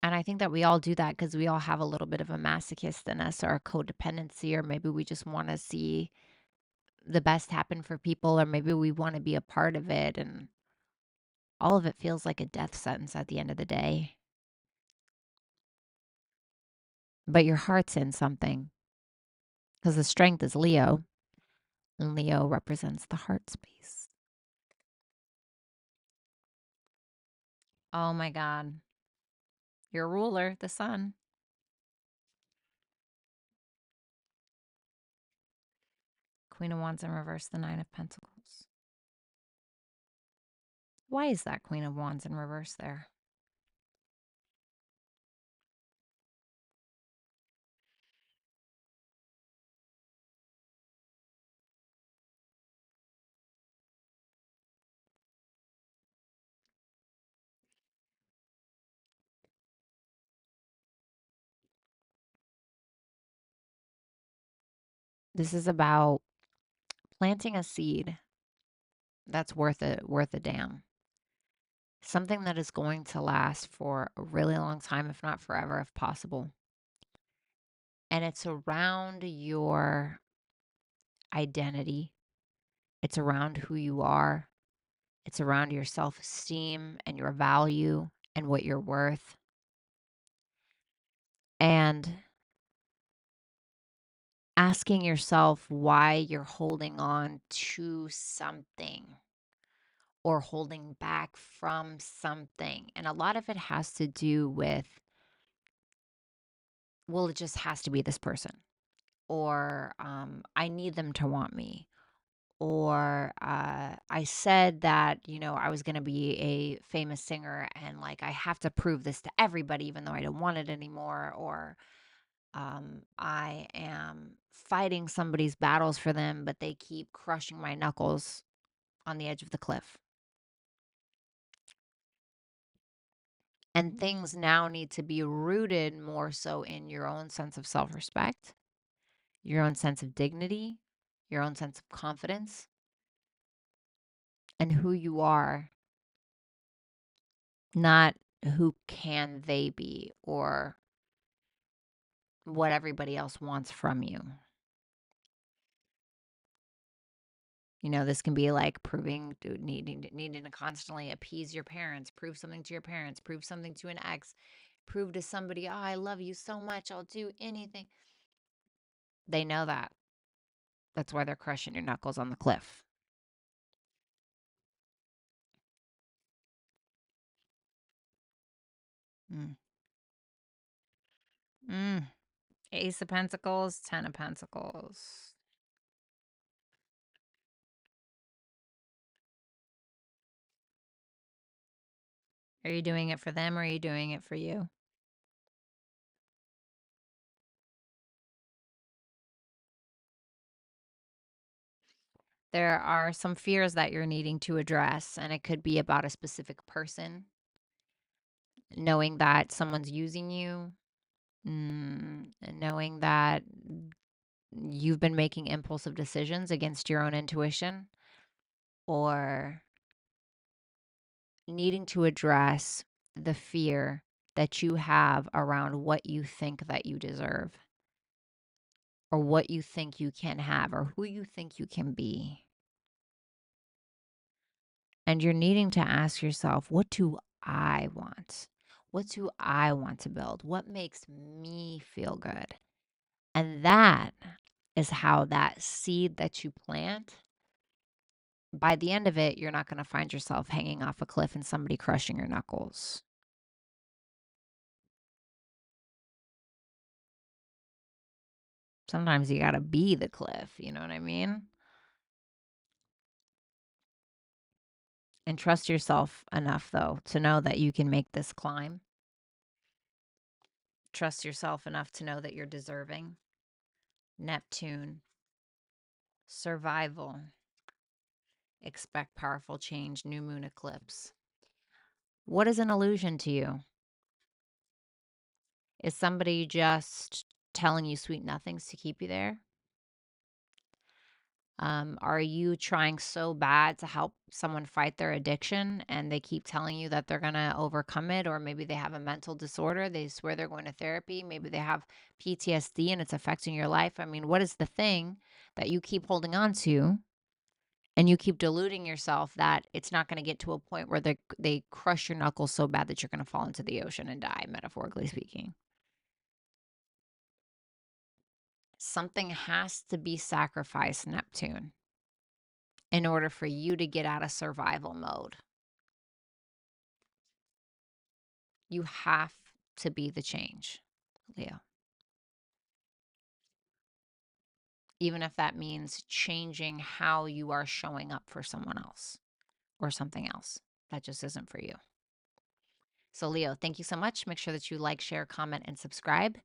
[SPEAKER 1] And I think that we all do that because we all have a little bit of a masochist in us, or a codependency, or maybe we just want to see the best happen for people, or maybe we want to be a part of it. And all of it feels like a death sentence at the end of the day. But your heart's in something, because the Strength is Leo, and Leo represents the heart space. Oh my God. Your ruler, the sun. Queen of Wands in reverse, the Nine of Pentacles. Why is that Queen of Wands in reverse there? This is about planting a seed that's worth a damn. Something that is going to last for a really long time, if not forever, if possible. And it's around your identity. It's around who you are. It's around your self-esteem and your value and what you're worth. And asking yourself why you're holding on to something or holding back from something. And a lot of it has to do with, well, it just has to be this person, or I need them to want me, or I said that, I was going to be a famous singer, and like I have to prove this to everybody, even though I don't want it anymore, or I am fighting somebody's battles for them, but they keep crushing my knuckles on the edge of the cliff. And things now need to be rooted more so in your own sense of self respect, your own sense of dignity, your own sense of confidence, and who you are, not who can they be or what everybody else wants from you. You know, this can be like proving, needing to constantly appease your parents, prove something to your parents, prove something to an ex, prove to somebody, oh, I love you so much, I'll do anything. They know that. That's why they're crushing your knuckles on the cliff. Mm. Mm. Ace of Pentacles, Ten of Pentacles. Are you doing it for them or are you doing it for you? There are some fears that you're needing to address, and it could be about a specific person, knowing that someone's using you, and knowing that you've been making impulsive decisions against your own intuition, or needing to address the fear that you have around what you think that you deserve, or what you think you can have, or who you think you can be. And you're needing to ask yourself, what do I want? What do I want to build? What makes me feel good? And that is how that seed that you plant, by the end of it, you're not going to find yourself hanging off a cliff and somebody crushing your knuckles. Sometimes you got to be the cliff, you know what I mean? And trust yourself enough, though, to know that you can make this climb. Trust yourself enough to know that you're deserving. Neptune, survival, expect powerful change, new moon eclipse. What is an illusion to you? Is somebody just telling you sweet nothings to keep you there? Are you trying so bad to help someone fight their addiction and they keep telling you that they're going to overcome it? Or maybe they have a mental disorder. They swear they're going to therapy. Maybe they have PTSD and it's affecting your life. I mean, what is the thing that you keep holding on to and you keep deluding yourself that it's not going to get to a point where they crush your knuckles so bad that you're going to fall into the ocean and die, metaphorically speaking? Something has to be sacrificed, Neptune, in order for you to get out of survival mode. You have to be the change, Leo. Even if that means changing how you are showing up for someone else or something else that just isn't for you. So, Leo, thank you so much. Make sure that you like, share, comment, and subscribe.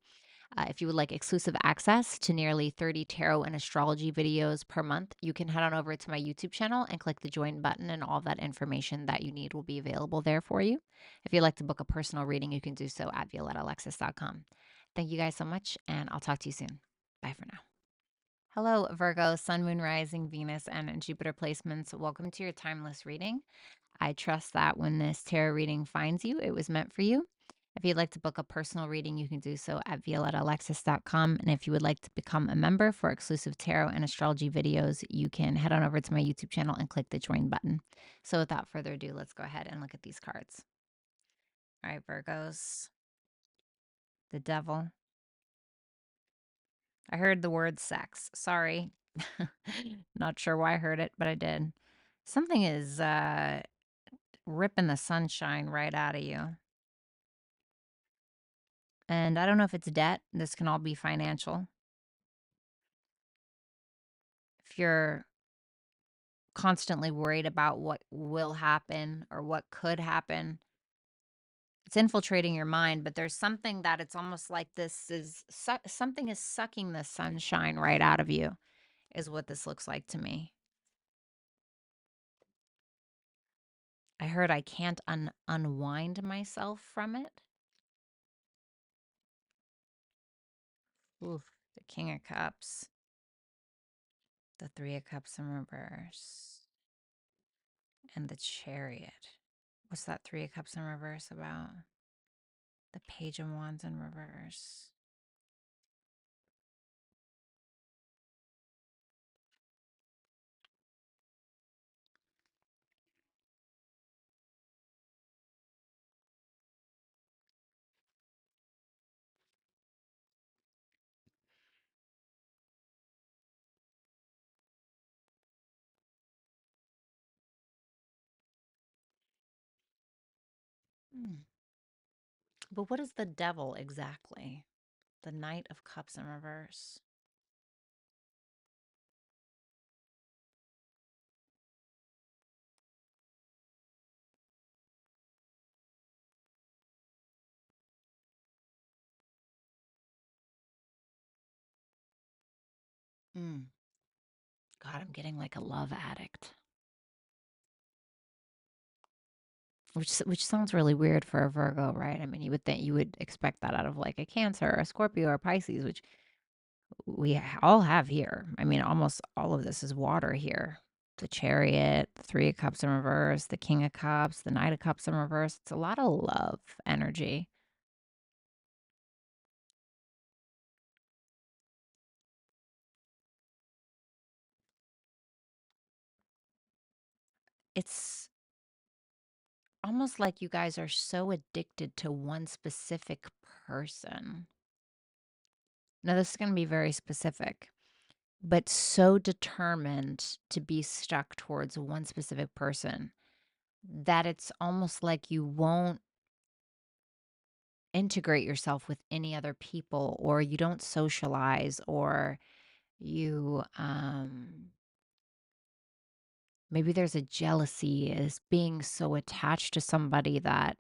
[SPEAKER 1] If you would like exclusive access to nearly 30 tarot and astrology videos per month, you can head on over to my YouTube channel and click the join button, and all that information that you need will be available there for you. If you'd like to book a personal reading, you can do so at violetaalexis.com. Thank you guys so much, and I'll talk to you soon. Bye for now. Hello, Virgo, Sun, Moon, Rising, Venus, and Jupiter placements. Welcome to your timeless reading. I trust that when this tarot reading finds you, it was meant for you. If you'd like to book a personal reading, you can do so at violetaalexis.com. And if you would like to become a member for exclusive tarot and astrology videos, you can head on over to my YouTube channel and click the join button. So without further ado, let's go ahead and look at these cards. All right, Virgos. The Devil. I heard the word sex. Sorry. Not sure why I heard it, but I did. Something is ripping the sunshine right out of you. And I don't know if it's debt. This can all be financial. If you're constantly worried about what will happen or what could happen, it's infiltrating your mind. But there's something that it's almost like this is something is sucking the sunshine right out of you, is what this looks like to me. I heard I can't unwind myself from it. Oof, the King of Cups. The Three of Cups in reverse. And the Chariot. What's that Three of Cups in reverse about? The Page of Wands in reverse. Hmm. But what is the devil exactly? The Knight of Cups in reverse. Mm. God, I'm getting like a love addict. Which sounds really weird for a Virgo, right? I mean, you would think you would expect that out of like a Cancer, or a Scorpio, or a Pisces, which we all have here. I mean, almost all of this is water here. The Chariot, the Three of Cups in reverse, the King of Cups, the Knight of Cups in reverse. It's a lot of love energy. It's almost like you guys are so addicted to one specific person. Now, this is going to be very specific, but so determined to be stuck towards one specific person that it's almost like you won't integrate yourself with any other people, or you don't socialize, or you maybe there's a jealousy as being so attached to somebody that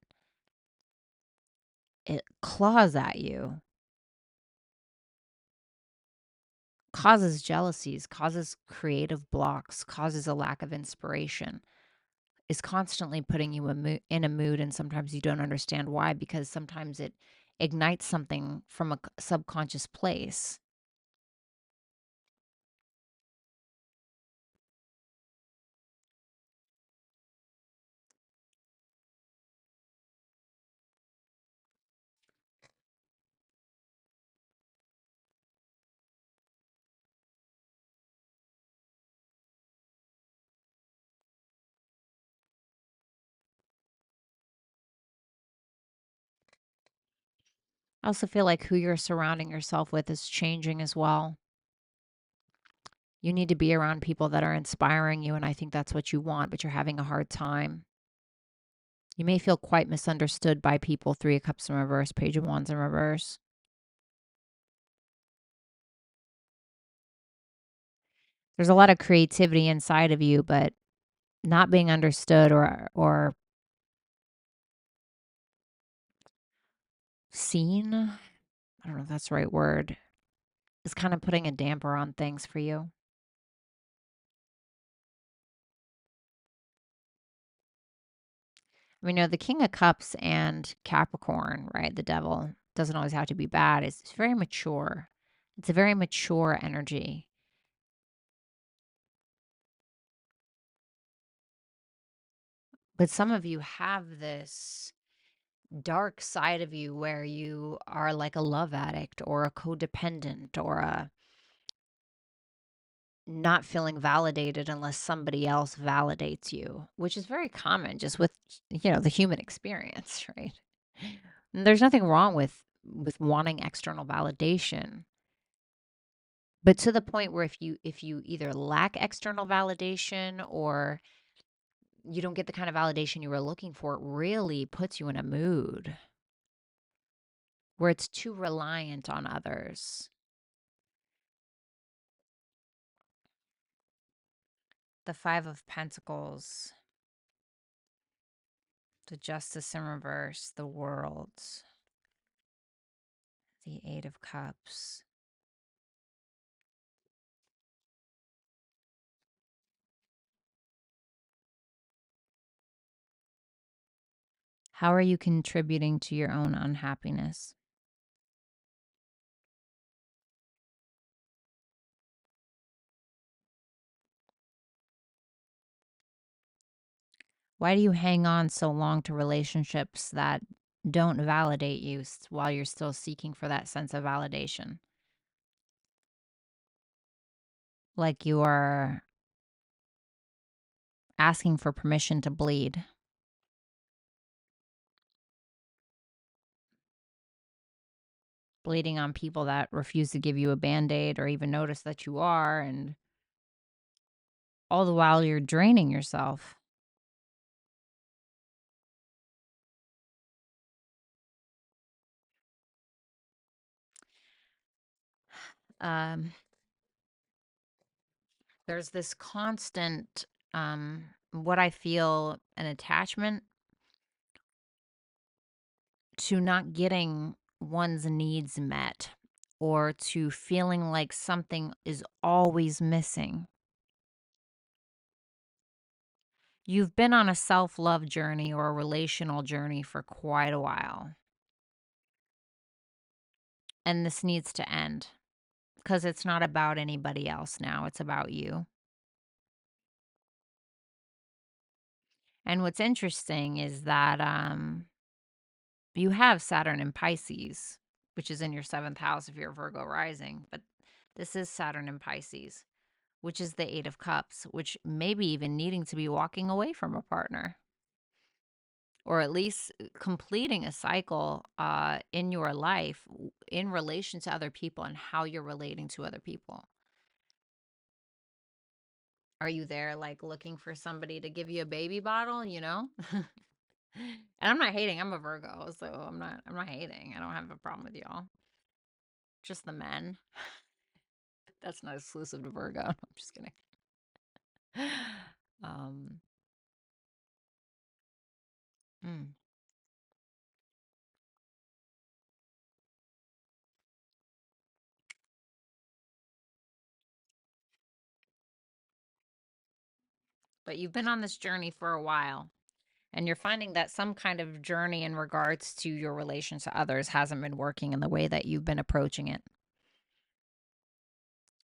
[SPEAKER 1] it claws at you, causes jealousies, causes creative blocks, causes a lack of inspiration, is constantly putting you in a mood, and sometimes you don't understand why, because sometimes it ignites something from a subconscious place. I also feel like who you're surrounding yourself with is changing as well. You need to be around people that are inspiring you, and I think that's what you want, but you're having a hard time. You may feel quite misunderstood by people. Three of Cups in reverse, Page of Wands in reverse. There's a lot of creativity inside of you, but not being understood, or seen, I don't know if that's the right word, is kind of putting a damper on things for you. I mean, the King of Cups and Capricorn, right? The devil doesn't always have to be bad. It's very mature. It's a very mature energy. But some of you have this dark side of you where you are like a love addict, or a codependent, or a not feeling validated unless somebody else validates you, which is very common just with, the human experience, right? And there's nothing wrong with wanting external validation, but to the point where if you either lack external validation, or you don't get the kind of validation you were looking for, it really puts you in a mood where it's too reliant on others. The Five of Pentacles, the Justice in reverse, the World, the Eight of Cups. How are you contributing to your own unhappiness? Why do you hang on so long to relationships that don't validate you while you're still seeking for that sense of validation? Like you are asking for permission to bleed. Bleeding on people that refuse to give you a band-aid or even notice that you are, and all the while you're draining yourself. Um, there's this constant, what I feel, an attachment to not getting one's needs met or to feeling like something is always missing. You've been on a self-love journey or a relational journey for quite a while, and this needs to end because it's not about anybody else now. It's about you. And what's interesting is that you have Saturn in Pisces, which is in your 7th house if you're Virgo rising, but this is Saturn in Pisces, which is the 8 of Cups, which maybe even needing to be walking away from a partner or at least completing a cycle in your life in relation to other people and how you're relating to other people. Are you there like looking for somebody to give you a baby bottle, you know? And I'm not hating. I'm a Virgo, so I'm not hating. I don't have a problem with y'all. Just the men. That's not exclusive to Virgo. I'm just kidding. Um, mm. But you've been on this journey for a while, and you're finding that some kind of journey in regards to your relation to others hasn't been working in the way that you've been approaching it.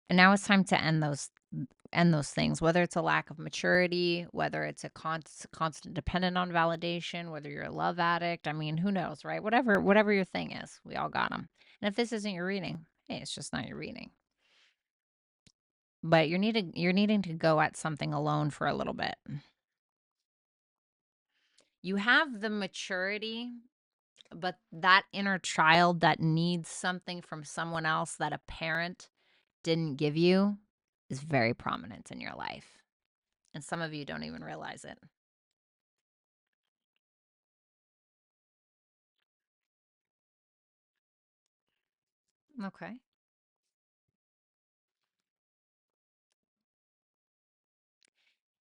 [SPEAKER 1] And now it's time to end those things, whether it's a lack of maturity, whether it's a constant dependent on validation, whether you're a love addict. I mean, who knows, right? Whatever your thing is, we all got them. And if this isn't your reading, hey, it's just not your reading. But you're needing to go at something alone for a little bit. You have the maturity, but that inner child that needs something from someone else that a parent didn't give you is very prominent in your life. And some of you don't even realize it. Okay.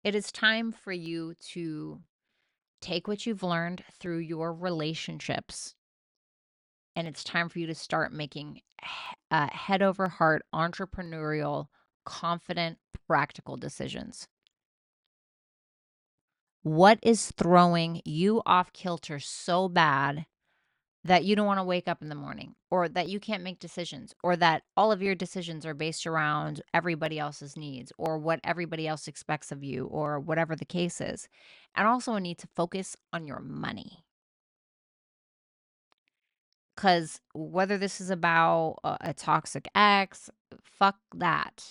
[SPEAKER 1] It is time for you to take what you've learned through your relationships, and it's time for you to start making head over heart, entrepreneurial, confident, practical decisions. What is throwing you off kilter so bad that you don't want to wake up in the morning, or that you can't make decisions, or that all of your decisions are based around everybody else's needs or what everybody else expects of you or whatever the case is? And also a need to focus on your money. Because whether this is about a toxic ex, fuck that.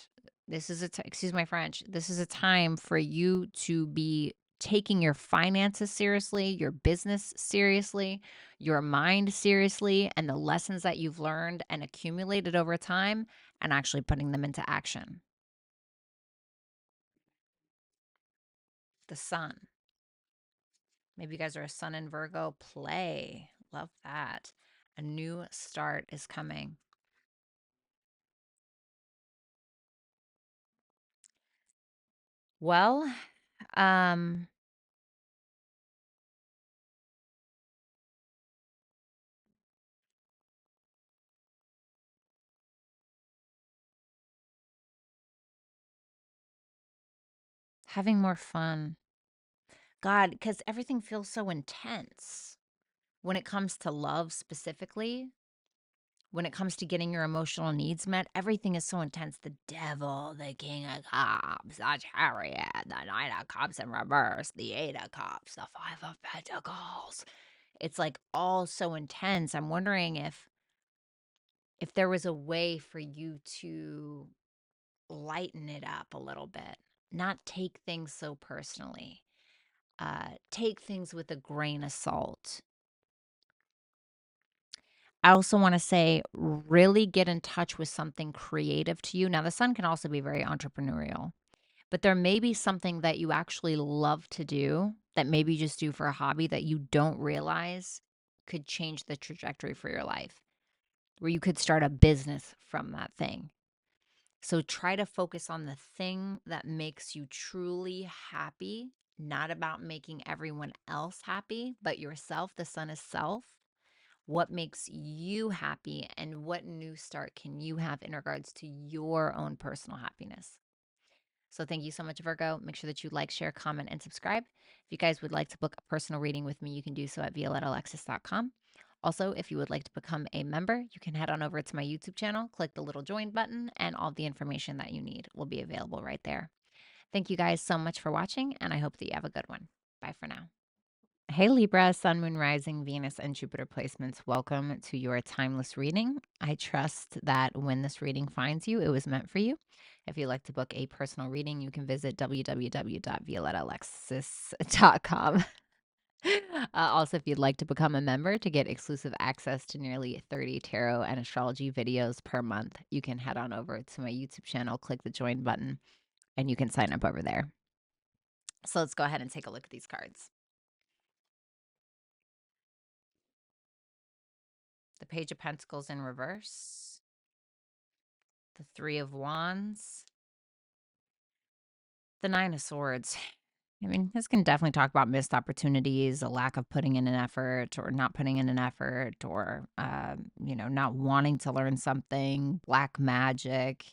[SPEAKER 1] This is excuse my French. This is a time for you to be taking your finances seriously, your business seriously, your mind seriously, and the lessons that you've learned and accumulated over time, and actually putting them into action. The sun. Maybe you guys are a sun in Virgo. Play. Love that. A new start is coming. Well, um, having more fun. God, because everything feels so intense when it comes to love specifically. When it comes to getting your emotional needs met, everything is so intense. The devil, the king of cups, the chariot, the knight of cups in reverse, the 8 of cups, the 5 of pentacles. It's like all so intense. I'm wondering if there was a way for you to lighten it up a little bit, not take things so personally. Take things with a grain of salt. I also want to say, really get in touch with something creative to you. Now, the sun can also be very entrepreneurial, but there may be something that you actually love to do that maybe you just do for a hobby that you don't realize could change the trajectory for your life, where you could start a business from that thing. So try to focus on the thing that makes you truly happy, not about making everyone else happy, but yourself. The sun is self. What makes you happy, and what new start can you have in regards to your own personal happiness? So thank you so much, Virgo. Make sure that you like, share, comment, and subscribe. If you guys would like to book a personal reading with me, you can do so at violettalexis.com. Also, if you would like to become a member, you can head on over to my YouTube channel, click the little join button, and all the information that you need will be available right there. Thank you guys so much for watching, and I hope that you have a good one. Bye for now. Hey Libra, Sun, Moon, Rising, Venus, and Jupiter placements. Welcome to your timeless reading. I trust that when this reading finds you, it was meant for you. If you'd like to book a personal reading, you can visit www.violettalexis.com. Also, if you'd like to become a member to get exclusive access to nearly 30 tarot and astrology videos per month, you can head on over to my YouTube channel, click the join button, and you can sign up over there. So let's go ahead and take a look at these cards. The Page of Pentacles in reverse, the Three of Wands, the Nine of Swords. I mean, this can definitely talk about missed opportunities, a lack of putting in an effort or not putting in an effort, or, not wanting to learn something, black magic.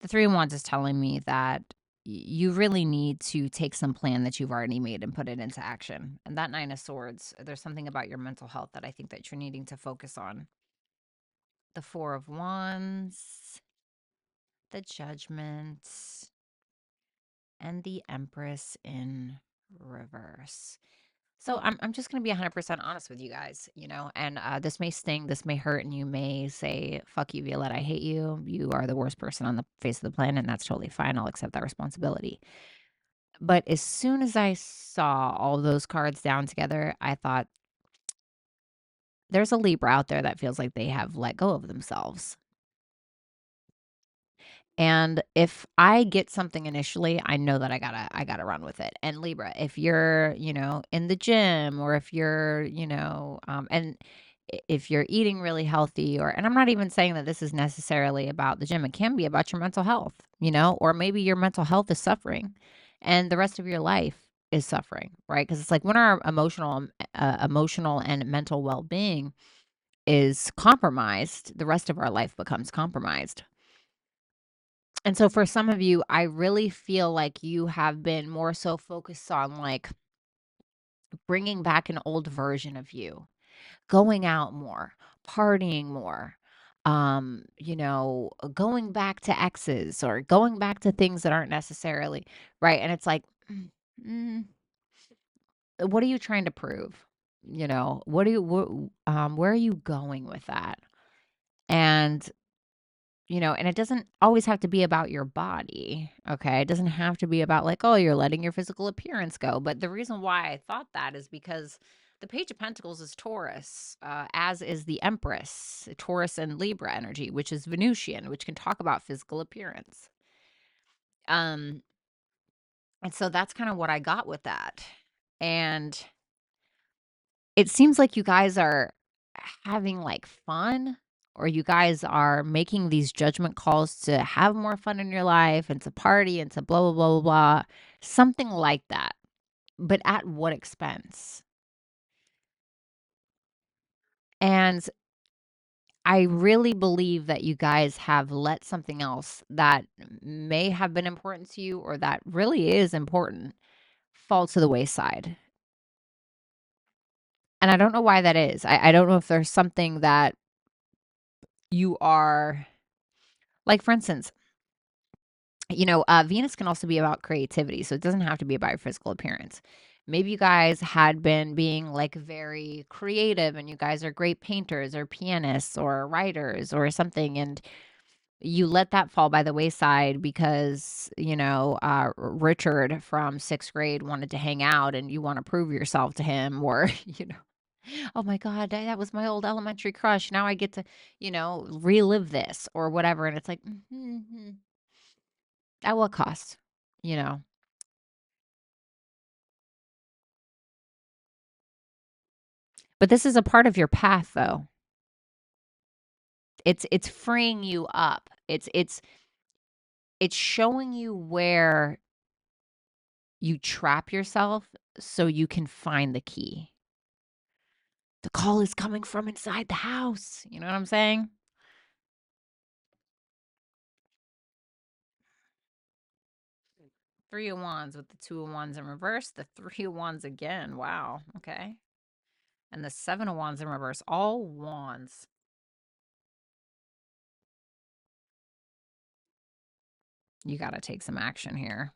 [SPEAKER 1] The Three of Wands is telling me that you really need to take some plan that you've already made and put it into action. And that Nine of Swords, there's something about your mental health that I think that you're needing to focus on. The Four of Wands, the Judgment, and the Empress in reverse. So I'm just going to be 100% honest with you guys, and this may sting, this may hurt, and you may say, fuck you, Violetta, I hate you. You are the worst person on the face of the planet, and that's totally fine. I'll accept that responsibility. But as soon as I saw all those cards down together, I thought, there's a Libra out there that feels like they have let go of themselves. And if I get something initially, I know that I gotta run with it. And Libra, if you're, in the gym, or if you're, and if you're eating really healthy, and I'm not even saying that this is necessarily about the gym, it can be about your mental health, or maybe your mental health is suffering and the rest of your life is suffering, right? Because it's like when our emotional and mental well-being is compromised, the rest of our life becomes compromised. And so for some of you, I really feel like you have been more so focused on like bringing back an old version of you, going out more, partying more, going back to exes or going back to things that aren't necessarily right. And it's like, mm, what are you trying to prove? Where are you going with that? And and it doesn't always have to be about your body, okay? It doesn't have to be about like, oh, you're letting your physical appearance go. But the reason why I thought that is because the Page of Pentacles is Taurus, as is the Empress, Taurus and Libra energy, which is Venusian, which can talk about physical appearance. And so that's kind of what I got with that. And it seems like you guys are having like fun, or you guys are making these judgment calls to have more fun in your life and to party and to blah, blah, blah, blah, blah. Something like that. But at what expense? And I really believe that you guys have let something else that may have been important to you, or that really is important, fall to the wayside. And I don't know why that is. I don't know if there's something that you are, like, for instance, Venus can also be about creativity. So it doesn't have to be about your physical appearance. Maybe you guys had been being like very creative, and you guys are great painters or pianists or writers or something. And you let that fall by the wayside because, Richard from 6th grade wanted to hang out and you want to prove yourself to him, or, oh my God, that was my old elementary crush. Now I get to, relive this or whatever. And it's like, at what cost? You know? But this is a part of your path, though. It's freeing you up. It's it's showing you where you trap yourself so you can find the key. The call is coming from inside the house. You know what I'm saying? Three of Wands with the Two of Wands in reverse, the Three of Wands again. Wow. Okay. And the Seven of Wands in reverse. All wands. You got to take some action here.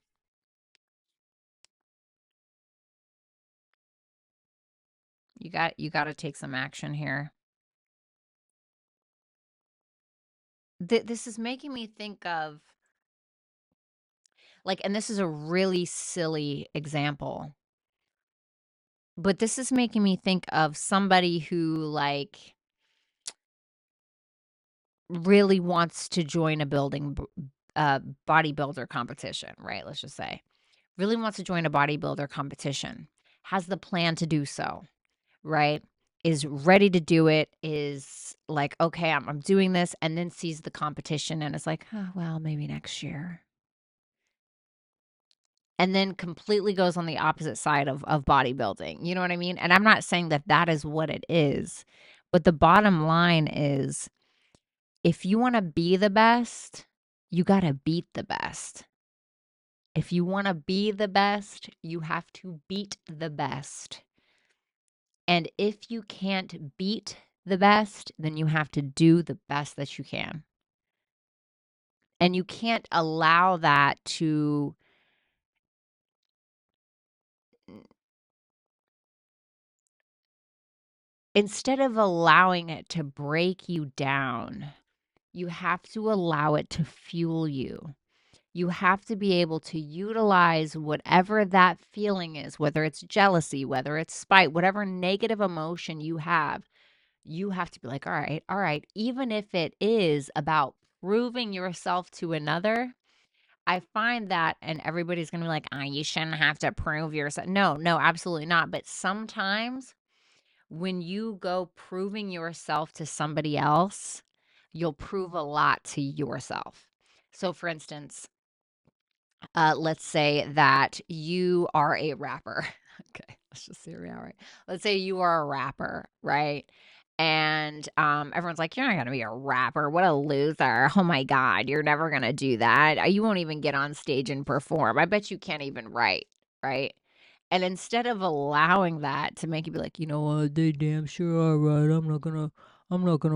[SPEAKER 1] You got to take some action here. This is making me think of, like, and this is a really silly example, but this is making me think of somebody who, like, really wants to join a bodybuilder competition, right? Let's just say really wants to join a bodybuilder competition, has the plan to do so, right? Is ready to do it, is like, okay, I'm doing this, and then sees the competition and is like, oh, well, maybe next year. And then completely goes on the opposite side of bodybuilding. You know what I mean? And I'm not saying that that is what it is, but the bottom line is, if you want to be the best, you got to beat the best. If you want to be the best, you have to beat the best. And if you can't beat the best, then you have to do the best that you can. And you can't allow that to, instead of allowing it to break you down, you have to allow it to fuel you. You have to be able to utilize whatever that feeling is, whether it's jealousy, whether it's spite, whatever negative emotion you have to be like, all right, even if it is about proving yourself to another. I find that, and everybody's going to be like, you shouldn't have to prove yourself. No, absolutely not. But sometimes when you go proving yourself to somebody else, you'll prove a lot to yourself. So, for instance, let's say that you are a rapper. Okay, let's just say we are, right. Let's say you are a rapper, right? And everyone's like, you're not gonna be a rapper. What a loser. Oh my God, you're never gonna do that. You won't even get on stage and perform. I bet you can't even write, right? And instead of allowing that to make you be like, you know what, they damn sure are right. I'm not gonna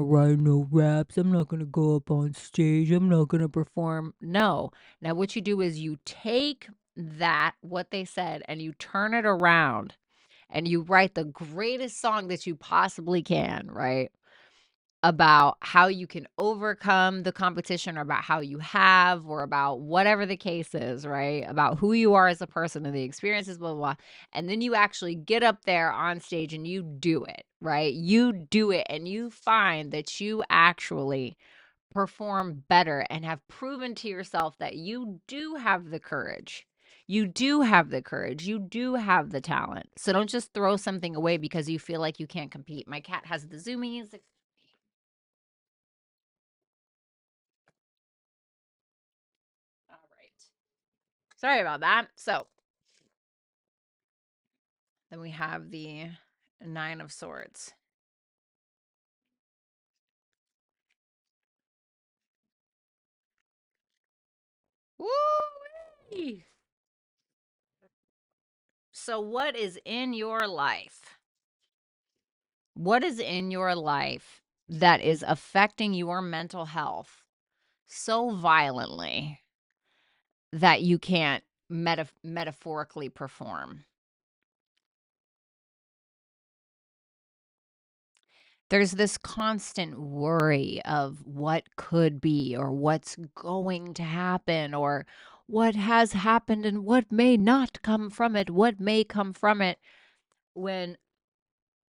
[SPEAKER 1] write no raps. I'm not gonna go up on stage. I'm not gonna perform. No. Now what you do is you take that, what they said, and you turn it around and you write the greatest song that you possibly can, right? About how you can overcome the competition, or about how you have, or about whatever the case is, right? About who you are as a person and the experiences, blah, blah, blah. And then you actually get up there on stage and you do it, right? You do it and you find that you actually perform better and have proven to yourself that you do have the courage. You do have the courage. You do have the talent. So don't just throw something away because you feel like you can't compete. My cat has the zoomies. All right. Sorry about that. So then we have the Nine of Swords. Woo! So what is in your life? What is in your life that is affecting your mental health so violently that you can't metaphorically perform? There's this constant worry of what could be, or what's going to happen, or what has happened and what may not come from it, what may come from it. When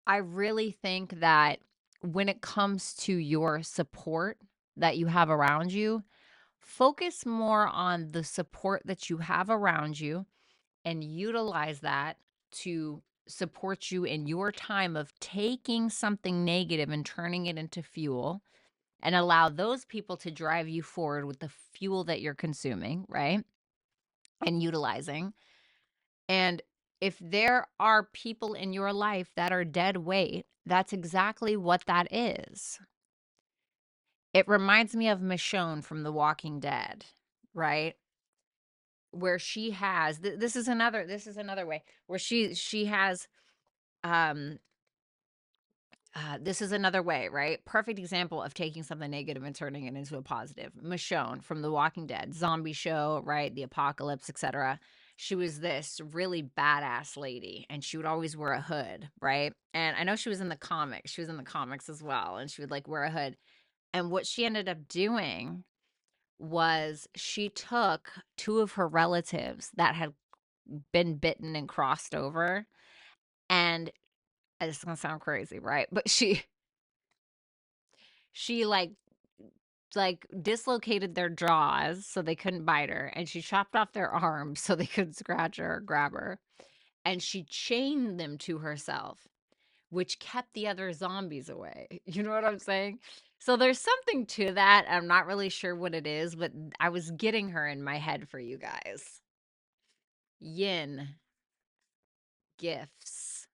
[SPEAKER 1] I really think that when it comes to your support that you have around you, focus more on the support that you have around you and utilize that to support you in your time of taking something negative and turning it into fuel, and allow those people to drive you forward with the fuel that you're consuming, right? And utilizing. And if there are people in your life that are dead weight, that's exactly what that is. It reminds me of Michonne from The Walking Dead, right? Where she has this is another way where she has um this is another way, right? Perfect example of taking something negative and turning it into a positive. Michonne from The Walking Dead, zombie show, right? The apocalypse, etc. She was this really badass lady, and she would always wear a hood, right? And I know she was in the comics. She was in the comics as well, and she would like wear a hood. And what she ended up doing was she took two of her relatives that had been bitten and crossed over, and it's gonna sound crazy, right? But she like dislocated their jaws so they couldn't bite her, and she chopped off their arms so they couldn't scratch her or grab her, and she chained them to herself, which kept the other zombies away. You know what I'm saying? So there's something to that. I'm not really sure what it is, but I was getting her in my head for you guys. Yin, gifts,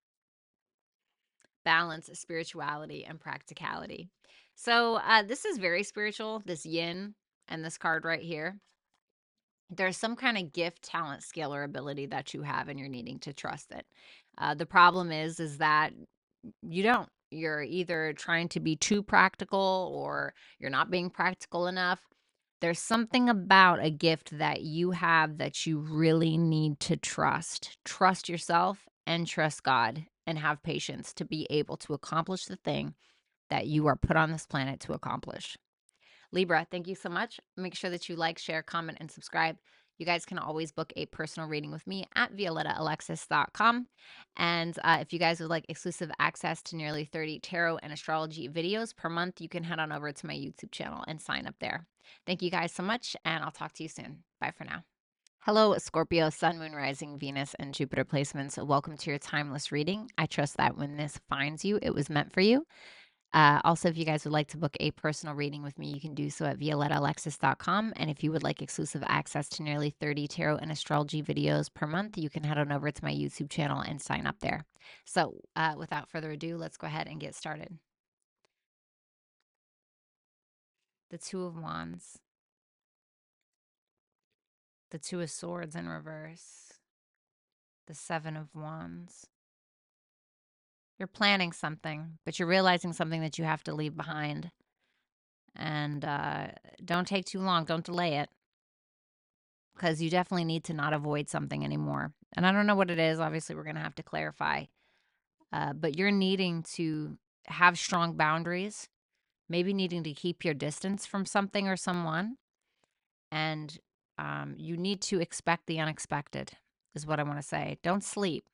[SPEAKER 1] balance, spirituality, and practicality. So this is very spiritual, this yin and this card right here. There's some kind of gift, talent, skill, or ability that you have, and you're needing to trust it. The problem is that you don't. You're either trying to be too practical or you're not being practical enough. There's something about a gift that you have that you really need to trust. Trust yourself and trust God and have patience to be able to accomplish the thing that you are put on this planet to accomplish. Libra, thank you so much. Make sure that you like, share, comment, and subscribe. You guys can always book a personal reading with me at violettaalexis.com. And if you guys would like exclusive access to nearly 30 tarot and astrology videos per month, you can head on over to my YouTube channel and sign up there. Thank you guys so much, and I'll talk to you soon. Bye for now. Hello, Scorpio, Sun, Moon, Rising, Venus, and Jupiter placements. Welcome to your timeless reading. I trust that when this finds you, it was meant for you. Also, if you guys would like to book a personal reading with me, you can do so at violettaalexis.com. And if you would like exclusive access to nearly 30 tarot and astrology videos per month, you can head on over to my YouTube channel and sign up there. So without further ado, let's go ahead and get started. The Two of Wands, the Two of Swords in reverse, the Seven of Wands. You're planning something, but you're realizing something that you have to leave behind. And don't take too long. Don't delay it, because you definitely need to not avoid something anymore. And I don't know what it is. Obviously, we're going to have to clarify. But you're needing to have strong boundaries, maybe needing to keep your distance from something or someone. And you need to expect the unexpected, is what I want to say. Don't sleep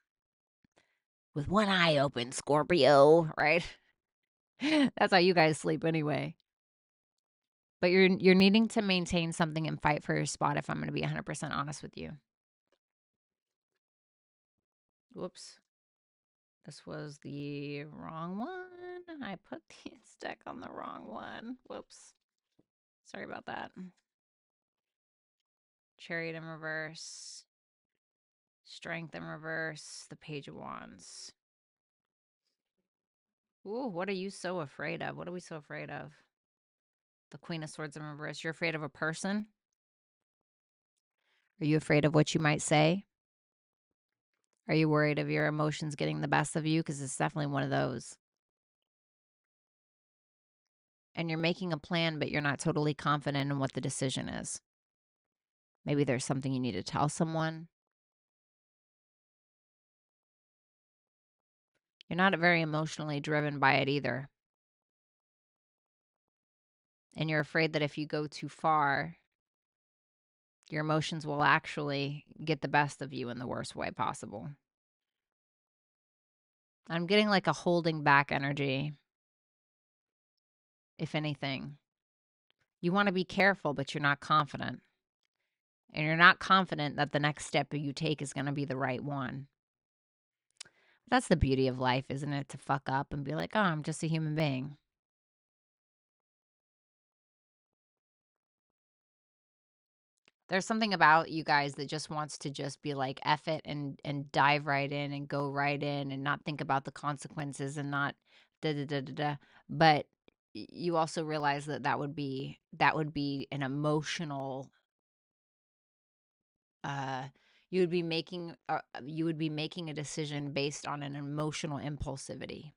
[SPEAKER 1] with one eye open, Scorpio, right? That's how you guys sleep anyway. But you're needing to maintain something and fight for your spot, if I'm going to be 100% honest with you. Whoops. This was the wrong one. I put the deck on the wrong one. Whoops. Sorry about that. Chariot in reverse. Strength in reverse. The Page of Wands. Ooh, what are you so afraid of? What are we so afraid of? The Queen of Swords in reverse. You're afraid of a person? Are you afraid of what you might say? Are you worried of your emotions getting the best of you? Because it's definitely one of those. And you're making a plan, but you're not totally confident in what the decision is. Maybe there's something you need to tell someone. You're not very emotionally driven by it either. And you're afraid that if you go too far, your emotions will actually get the best of you in the worst way possible. I'm getting like a holding back energy, if anything. You want to be careful, but you're not confident. And you're not confident that the next step you take is going to be the right one. That's the beauty of life, isn't it? To fuck up and be like, oh, I'm just a human being. There's something about you guys that just wants to just be like F it and dive right in and go right in and not think about the consequences and not da da da da da. But you also realize that that would be an emotional uh you would be making a decision based on an emotional impulsivity.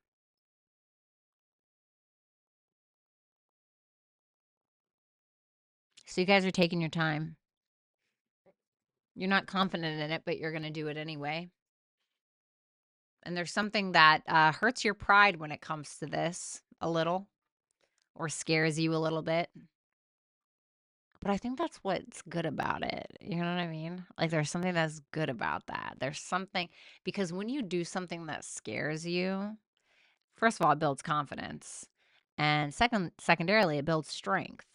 [SPEAKER 1] So you guys are taking your time. You're not confident in it, but you're going to do it anyway. And there's something that hurts your pride when it comes to this a little or scares you a little bit. But I think that's what's good about it. You know what I mean? Like there's something that's good about that. There's something because when you do something that scares you, first of all, it builds confidence. And secondarily, it builds strength.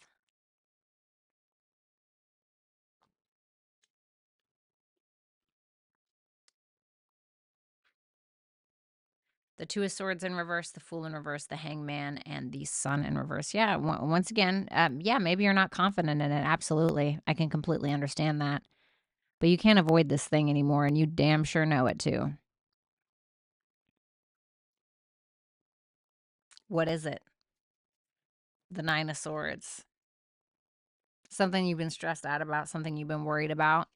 [SPEAKER 1] The Two of Swords in reverse, the Fool in reverse, the Hangman, and the Sun in reverse. Yeah, once again, yeah, maybe you're not confident in it. Absolutely. I can completely understand that. But you can't avoid this thing anymore, and you damn sure know it too. What is it? The Nine of Swords. Something you've been stressed out about, something you've been worried about.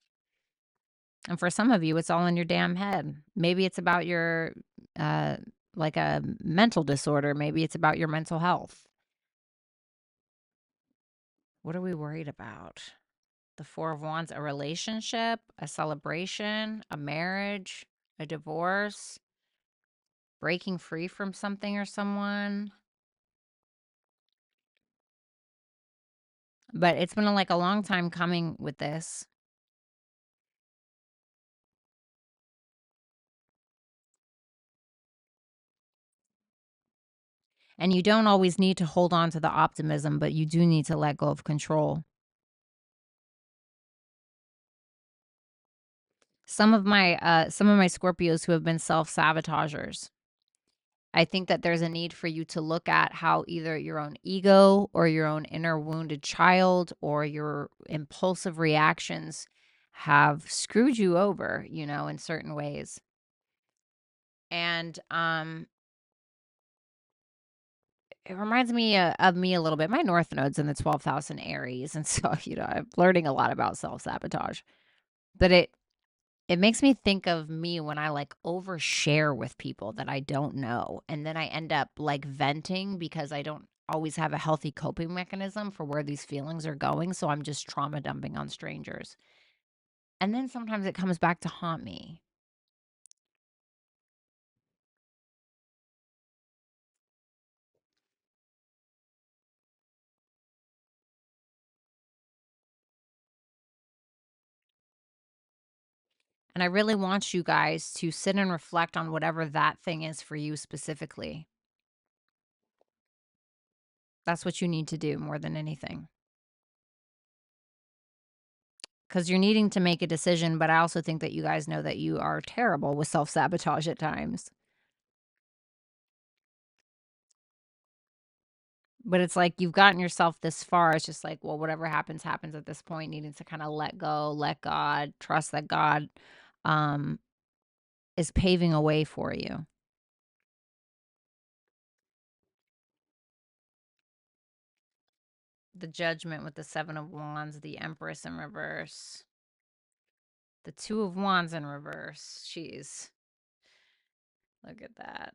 [SPEAKER 1] And for some of you, it's all in your damn head. Maybe it's about your, uh, like a mental disorder. Maybe it's about your mental health. What are we worried about? The Four of Wands, a relationship, a celebration, a marriage, a divorce, breaking free from something or someone. But it's been like a long time coming with this. And you don't always need to hold on to the optimism, but you do need to let go of control. Some of my Scorpios who have been self-sabotagers. I think that there's a need for you to look at how either your own ego or your own inner wounded child or your impulsive reactions have screwed you over, in certain ways. And it reminds me of me a little bit. My North Node's in the 12th house in Aries, and so I'm learning a lot about self-sabotage. But it makes me think of me when I like overshare with people that I don't know. And then I end up like venting because I don't always have a healthy coping mechanism for where these feelings are going. So I'm just trauma dumping on strangers. And then sometimes it comes back to haunt me. And I really want you guys to sit and reflect on whatever that thing is for you specifically. That's what you need to do more than anything. Because you're needing to make a decision, but I also think that you guys know that you are terrible with self-sabotage at times. But it's like you've gotten yourself this far. It's just like, well, whatever happens, happens at this point. Needing to kind of let go, let God, trust that God um, is paving a way for you. The Judgment with the Seven of Wands, the Empress in reverse, the Two of Wands in reverse. Jeez. Look at that.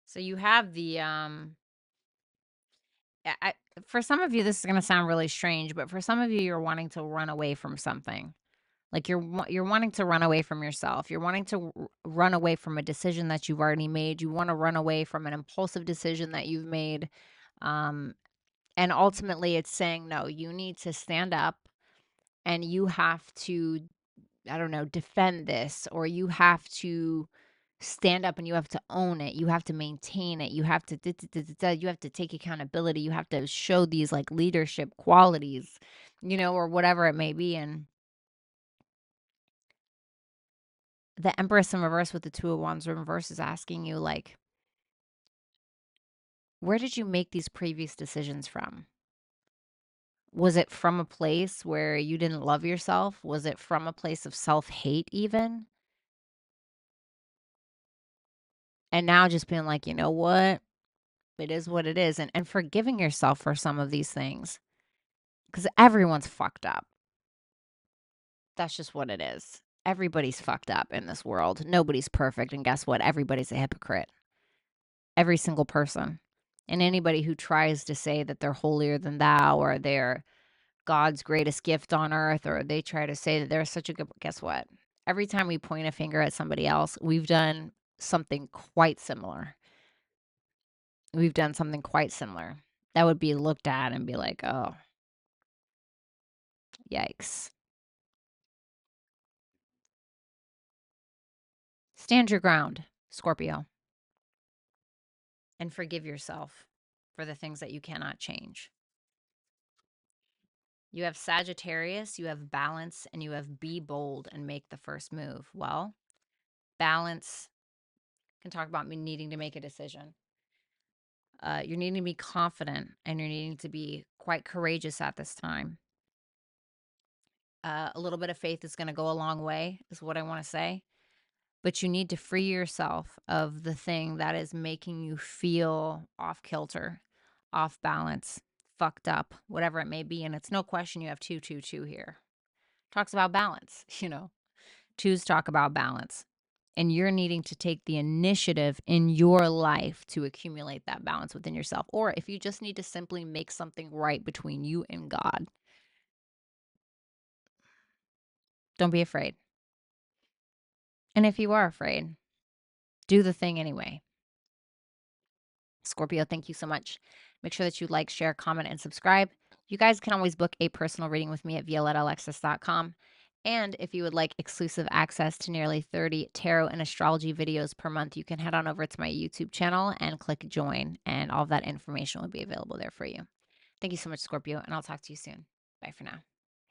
[SPEAKER 1] So you have the I, for some of you this is going to sound really strange, but for some of you you're wanting to run away from something. Like you're wanting to run away from yourself. You're wanting to run away from a decision that you've already made. You want to run away from an impulsive decision that you've made. Um, and ultimately it's saying, no, you need to stand up and you have to, I don't know, defend this, or you have to stand up and you have to own it. You have to maintain it. You have to, you have to take accountability. You have to show these like leadership qualities, or whatever it may be. And the Empress in reverse with the Two of Wands in reverse is asking you, like, where did you make these previous decisions from? Was it from a place where you didn't love yourself? Was it from a place of self-hate even? And now just being like, you know what? It is what it is. And forgiving yourself for some of these things. Because everyone's fucked up. That's just what it is. Everybody's fucked up in this world. Nobody's perfect. And guess what? Everybody's a hypocrite. Every single person. And anybody who tries to say that they're holier than thou or they're God's greatest gift on earth, or they try to say that they're such a good, guess what? Every time we point a finger at somebody else, we've done something quite similar. We've done something quite similar that would be looked at and be like, oh, yikes. Stand your ground, Scorpio, and forgive yourself for the things that you cannot change. You have Sagittarius, you have balance, and you have be bold and make the first move. Well, balance can talk about me needing to make a decision. You're needing to be confident and you're needing to be quite courageous at this time. A little bit of faith is going to go a long way, is what I want to say. But you need to free yourself of the thing that is making you feel off kilter, off balance, fucked up, whatever it may be. And it's no question you have 222 here. Talks about balance, you know. Twos talk about balance. And you're needing to take the initiative in your life to accumulate that balance within yourself. Or if you just need to simply make something right between you and God, don't be afraid. And if you are afraid, do the thing anyway. Scorpio, thank you so much. Make sure that you like, share, comment, and subscribe. You guys can always book a personal reading with me at violetaalexis.com. And if you would like exclusive access to nearly 30 tarot and astrology videos per month, you can head on over to my YouTube channel and click join, and all of that information will be available there for you. Thank you so much, Scorpio, and I'll talk to you soon. Bye for now.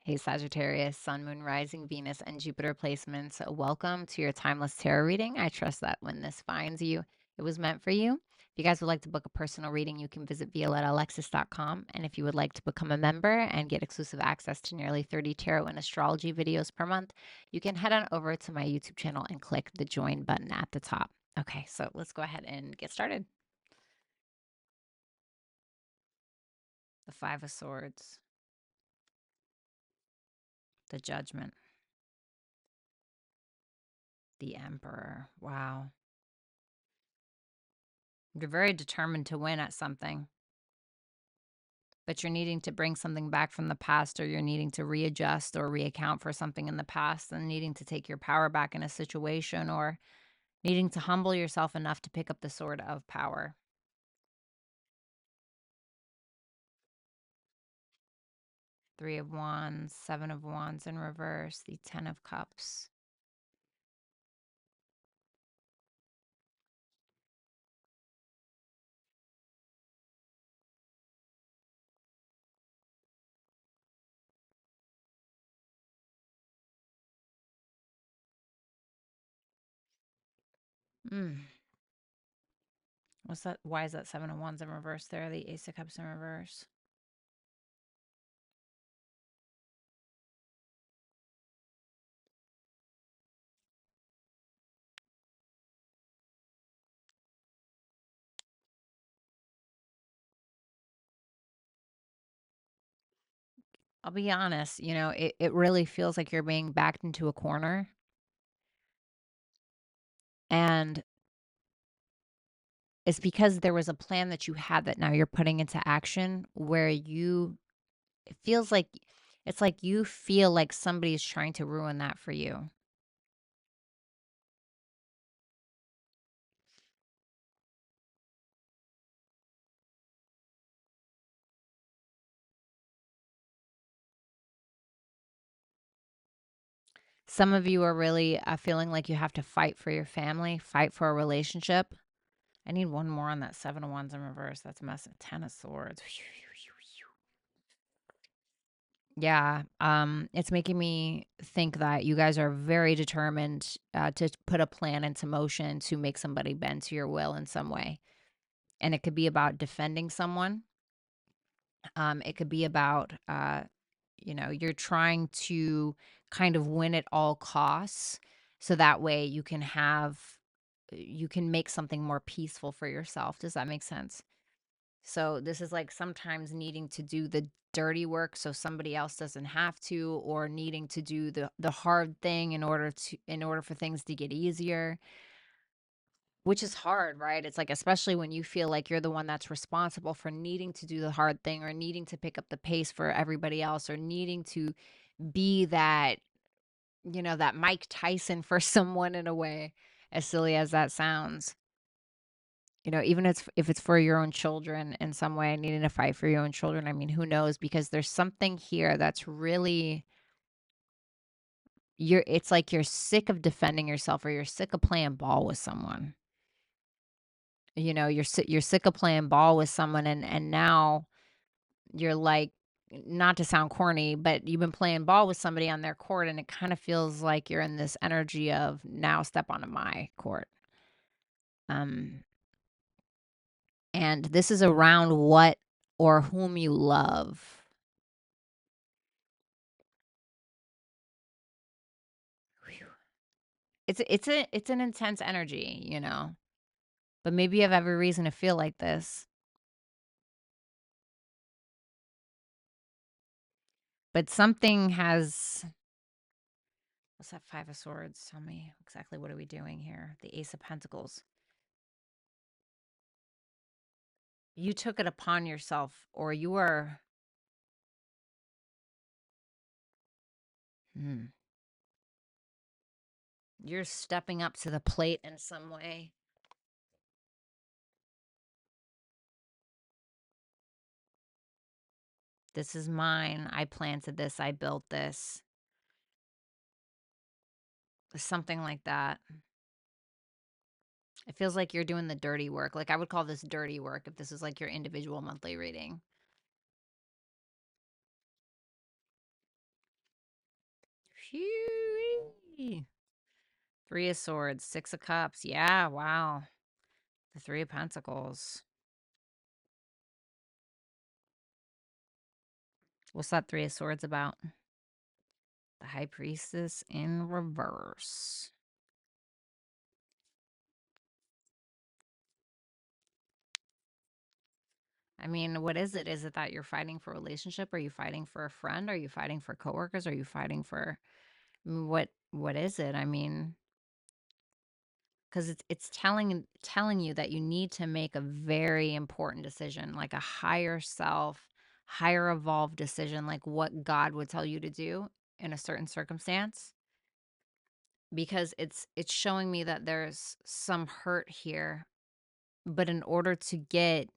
[SPEAKER 1] Hey, Sagittarius, Sun, Moon, Rising, Venus, and Jupiter placements. Welcome to your Timeless Tarot reading. I trust that when this finds you, it was meant for you. If you guys would like to book a personal reading, you can visit violettaalexis.com. And if you would like to become a member and get exclusive access to nearly 30 tarot and astrology videos per month, you can head on over to my YouTube channel and click the join button at the top. Okay, so let's go ahead and get started. The Five of Swords, the Judgment, the Emperor. Wow. You're very determined to win at something, but you're needing to bring something back from the past, or you're needing to readjust or reaccount for something in the past, and needing to take your power back in a situation, or needing to humble yourself enough to pick up the sword of power. Three of Wands, Seven of Wands in reverse, the Ten of Cups. What's that? Why is that Seven of Wands in reverse there? The Ace of Cups in reverse. I'll be honest, you know, it really feels like you're being backed into a corner. And it's because there was a plan that you had that now you're putting into action, where it feels like it's like you feel like somebody's trying to ruin that for you. Some of you are really feeling like you have to fight for your family, fight for a relationship. I need one more on that Seven of Wands in reverse. That's a mess. Ten of Swords. Yeah, it's making me think that you guys are very determined to put a plan into motion to make somebody bend to your will in some way. And it could be about defending someone. It could be about, you're trying to kind of win at all costs. So that way you can make something more peaceful for yourself. Does that make sense? So this is like sometimes needing to do the dirty work so somebody else doesn't have to, or needing to do the hard thing in order for things to get easier, which is hard, right? It's like, especially when you feel like you're the one that's responsible for needing to do the hard thing, or needing to pick up the pace for everybody else, or needing to be that, that Mike Tyson for someone, in a way, as silly as that sounds. Even if it's for your own children in some way, needing to fight for your own children. I mean, who knows? Because there's something here that's really, it's like you're sick of defending yourself, or you're sick of playing ball with someone. You're sick of playing ball with someone, and now you're like, not to sound corny, but you've been playing ball with somebody on their court, and it kind of feels like you're in this energy of, now step onto my court. Um and this is around what or whom you love. Whew. It's an intense energy. But maybe you have every reason to feel like this. But something has, what's that 5 of Swords? Tell me exactly, what are we doing here? The Ace of Pentacles. You took it upon yourself, or you are, you're stepping up to the plate in some way. This is mine. I planted this. I built this. Something like that. It feels like you're doing the dirty work. Like, I would call this dirty work if this is like your individual monthly reading. Phew. 3 of Swords, 6 of Cups. Yeah, wow. The 3 of Pentacles. What's that 3 of Swords about? The High Priestess in reverse. I mean, what is it? Is it that you're fighting for a relationship? Are you fighting for a friend? Are you fighting for coworkers? Are you fighting for, what is it? I mean, because it's telling you that you need to make a very important decision, like a higher self, higher evolved decision, like what God would tell you to do in a certain circumstance. Because it's showing me that there's some hurt here, but in order to get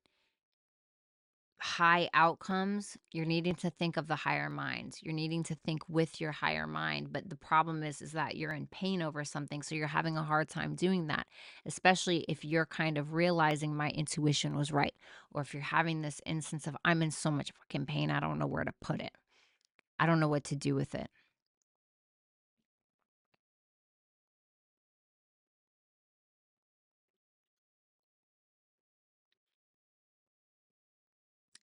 [SPEAKER 1] high outcomes, you're needing to think of the higher mind. You're needing to think with your higher mind. But the problem is that you're in pain over something. So you're having a hard time doing that, especially if you're kind of realizing my intuition was right. Or if you're having this instance of, I'm in so much fucking pain, I don't know where to put it. I don't know what to do with it.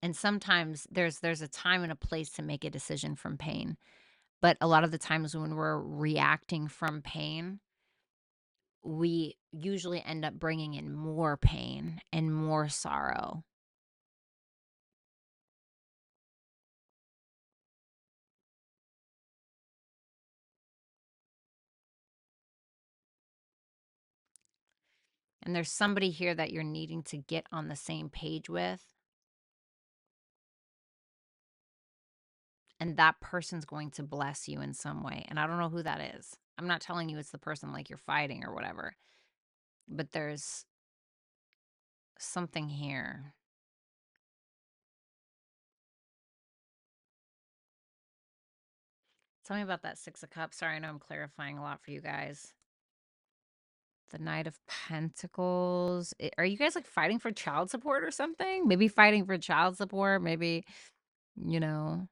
[SPEAKER 1] And sometimes there's a time and a place to make a decision from pain. But a lot of the times when we're reacting from pain, we usually end up bringing in more pain and more sorrow. And there's somebody here that you're needing to get on the same page with. And that person's going to bless you in some way. And I don't know who that is. I'm not telling you it's the person like you're fighting or whatever. But there's something here. Tell me about that 6 of Cups. Sorry, I know I'm clarifying a lot for you guys. The Knight of Pentacles. Are you guys like fighting for child support or something? Maybe fighting for child support. Maybe, you know,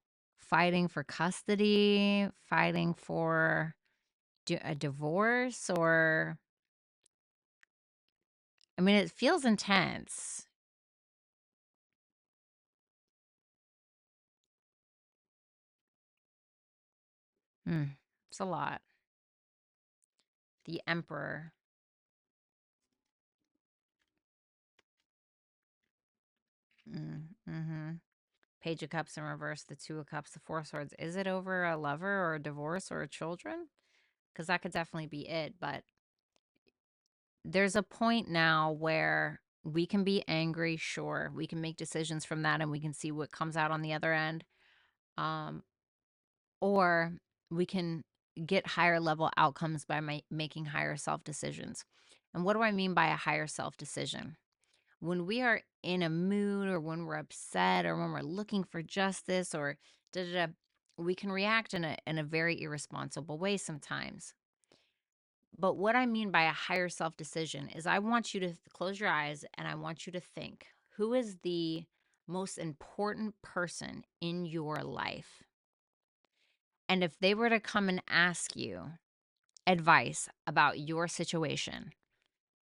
[SPEAKER 1] fighting for custody, fighting for a divorce, or I mean, it feels intense. It's a lot. The Emperor. Mm-hmm. Page of Cups in reverse, the Two of Cups, the Four of Swords. Is it over a lover or a divorce or children? Because that could definitely be it. But there's a point now where we can be angry, sure. We can make decisions from that and we can see what comes out on the other end. Um, or we can get higher level outcomes by making higher self decisions. And what do I mean by a higher self decision? When we are in a mood or when we're upset or when we're looking for justice or da da da, we can react in a very irresponsible way sometimes. But what I mean by a higher self decision is I want you to close your eyes and I want you to think, who is the most important person in your life? And if they were to come and ask you advice about your situation,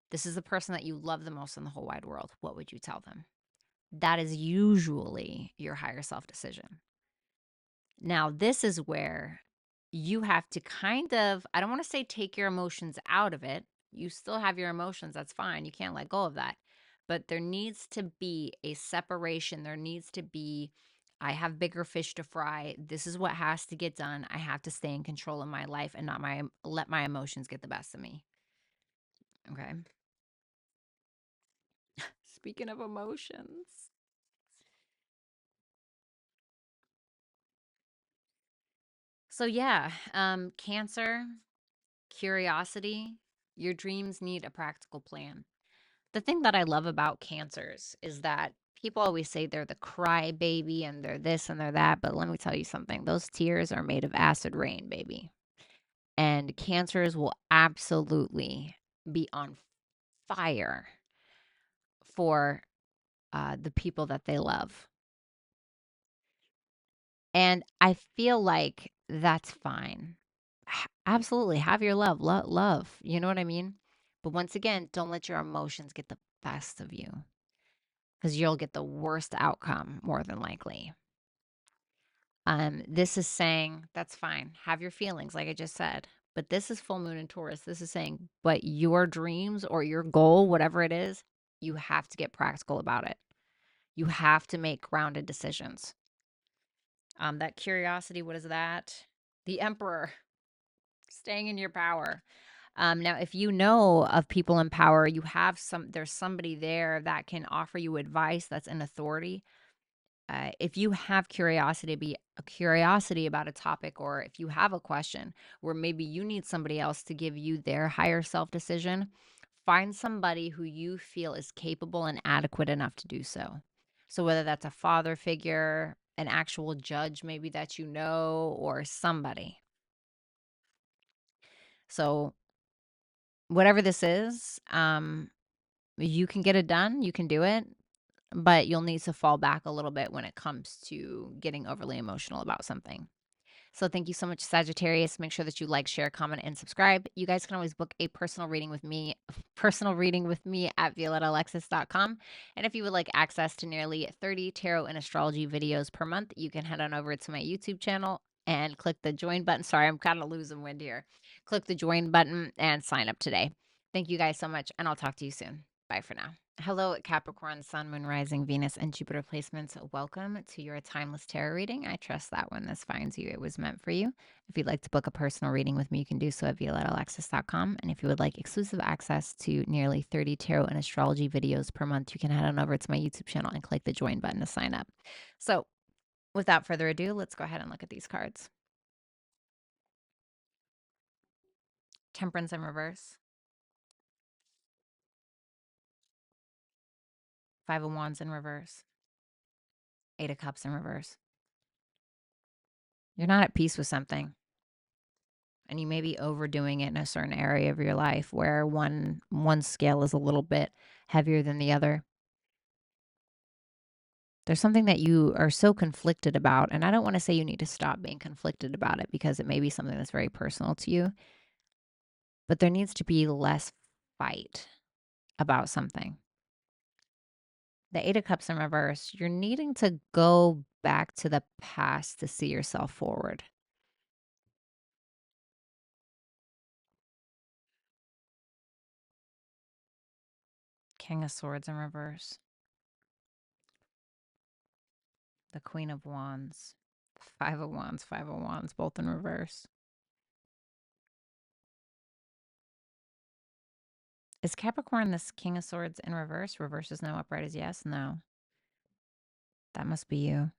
[SPEAKER 1] this is the person that you love the most in the whole wide world, what would you tell them? That is usually your higher self decision. Now, this is where you have to kind of, I don't want to say take your emotions out of it. You still have your emotions. That's fine. You can't let go of that. But there needs to be a separation. There needs to be, I have bigger fish to fry. This is what has to get done. I have to stay in control of my life and not let my emotions get the best of me. Okay. Speaking of emotions. So yeah, Cancer, curiosity, your dreams need a practical plan. The thing that I love about Cancers is that people always say they're the crybaby and they're this and they're that, but let me tell you something. Those tears are made of acid rain, baby. And Cancers will absolutely be on fire for the people that they love. And I feel like that's fine. Absolutely. Have your love. You know what I mean? But once again, don't let your emotions get the best of you because you'll get the worst outcome more than likely. This is saying that's fine. Have your feelings, like I just said. But this is full moon in Taurus. This is saying, but your dreams or your goal, whatever it is, you have to get practical about it. You have to make grounded decisions. That curiosity, what is that? The Emperor, staying in your power. Now, if you know of people in power, there's somebody there that can offer you advice that's an authority. If you have curiosity about a topic, or if you have a question where maybe you need somebody else to give you their higher self decision, find somebody who you feel is capable and adequate enough to do so. So whether that's a father figure, an actual judge, maybe that you know, or somebody. So whatever this is, you can get it done, you can do it, but you'll need to fall back a little bit when it comes to getting overly emotional about something. So thank you so much, Sagittarius. Make sure that you like, share, comment, and subscribe. You guys can always book a personal reading with me at violettaalexis.com. And if you would like access to nearly 30 tarot and astrology videos per month, you can head on over to my YouTube channel and click the join button. Sorry, I'm kind of losing wind here. Click the join button and sign up today. Thank you guys so much, and I'll talk to you soon. Bye for now. Hello, Capricorn, Sun, Moon, Rising, Venus, and Jupiter placements. Welcome to your timeless tarot reading. I trust that when this finds you, it was meant for you. If you'd like to book a personal reading with me, you can do so at violettaalexis.com. And if you would like exclusive access to nearly 30 tarot and astrology videos per month, you can head on over to my YouTube channel and click the join button to sign up. So without further ado, let's go ahead and look at these cards. Temperance in reverse. Five of Wands in reverse. Eight of Cups in reverse. You're not at peace with something, and you may be overdoing it in a certain area of your life where one scale is a little bit heavier than the other. There's something that you are so conflicted about. And I don't want to say you need to stop being conflicted about it because it may be something that's very personal to you. But there needs to be less fight about something. The Eight of Cups in reverse, you're needing to go back to the past to see yourself forward. King of Swords in reverse. The Queen of Wands. Five of Wands, Five of Wands, both in reverse. Is Capricorn this King of Swords in reverse? Reverse is no, upright is yes? No. That must be you.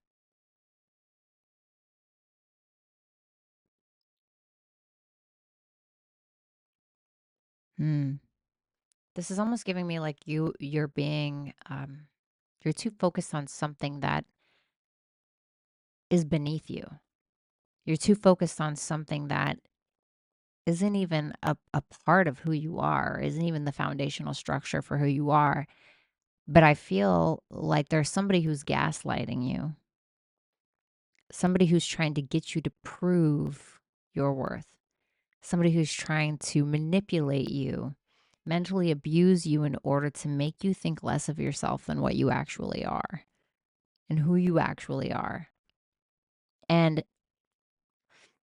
[SPEAKER 1] This is almost giving me like you're being, you're too focused on something that is beneath you. You're too focused on something that isn't even a part of who you are, isn't even the foundational structure for who you are. But I feel like there's somebody who's gaslighting you, somebody who's trying to get you to prove your worth, somebody who's trying to manipulate you, mentally abuse you in order to make you think less of yourself than what you actually are and who you actually are. And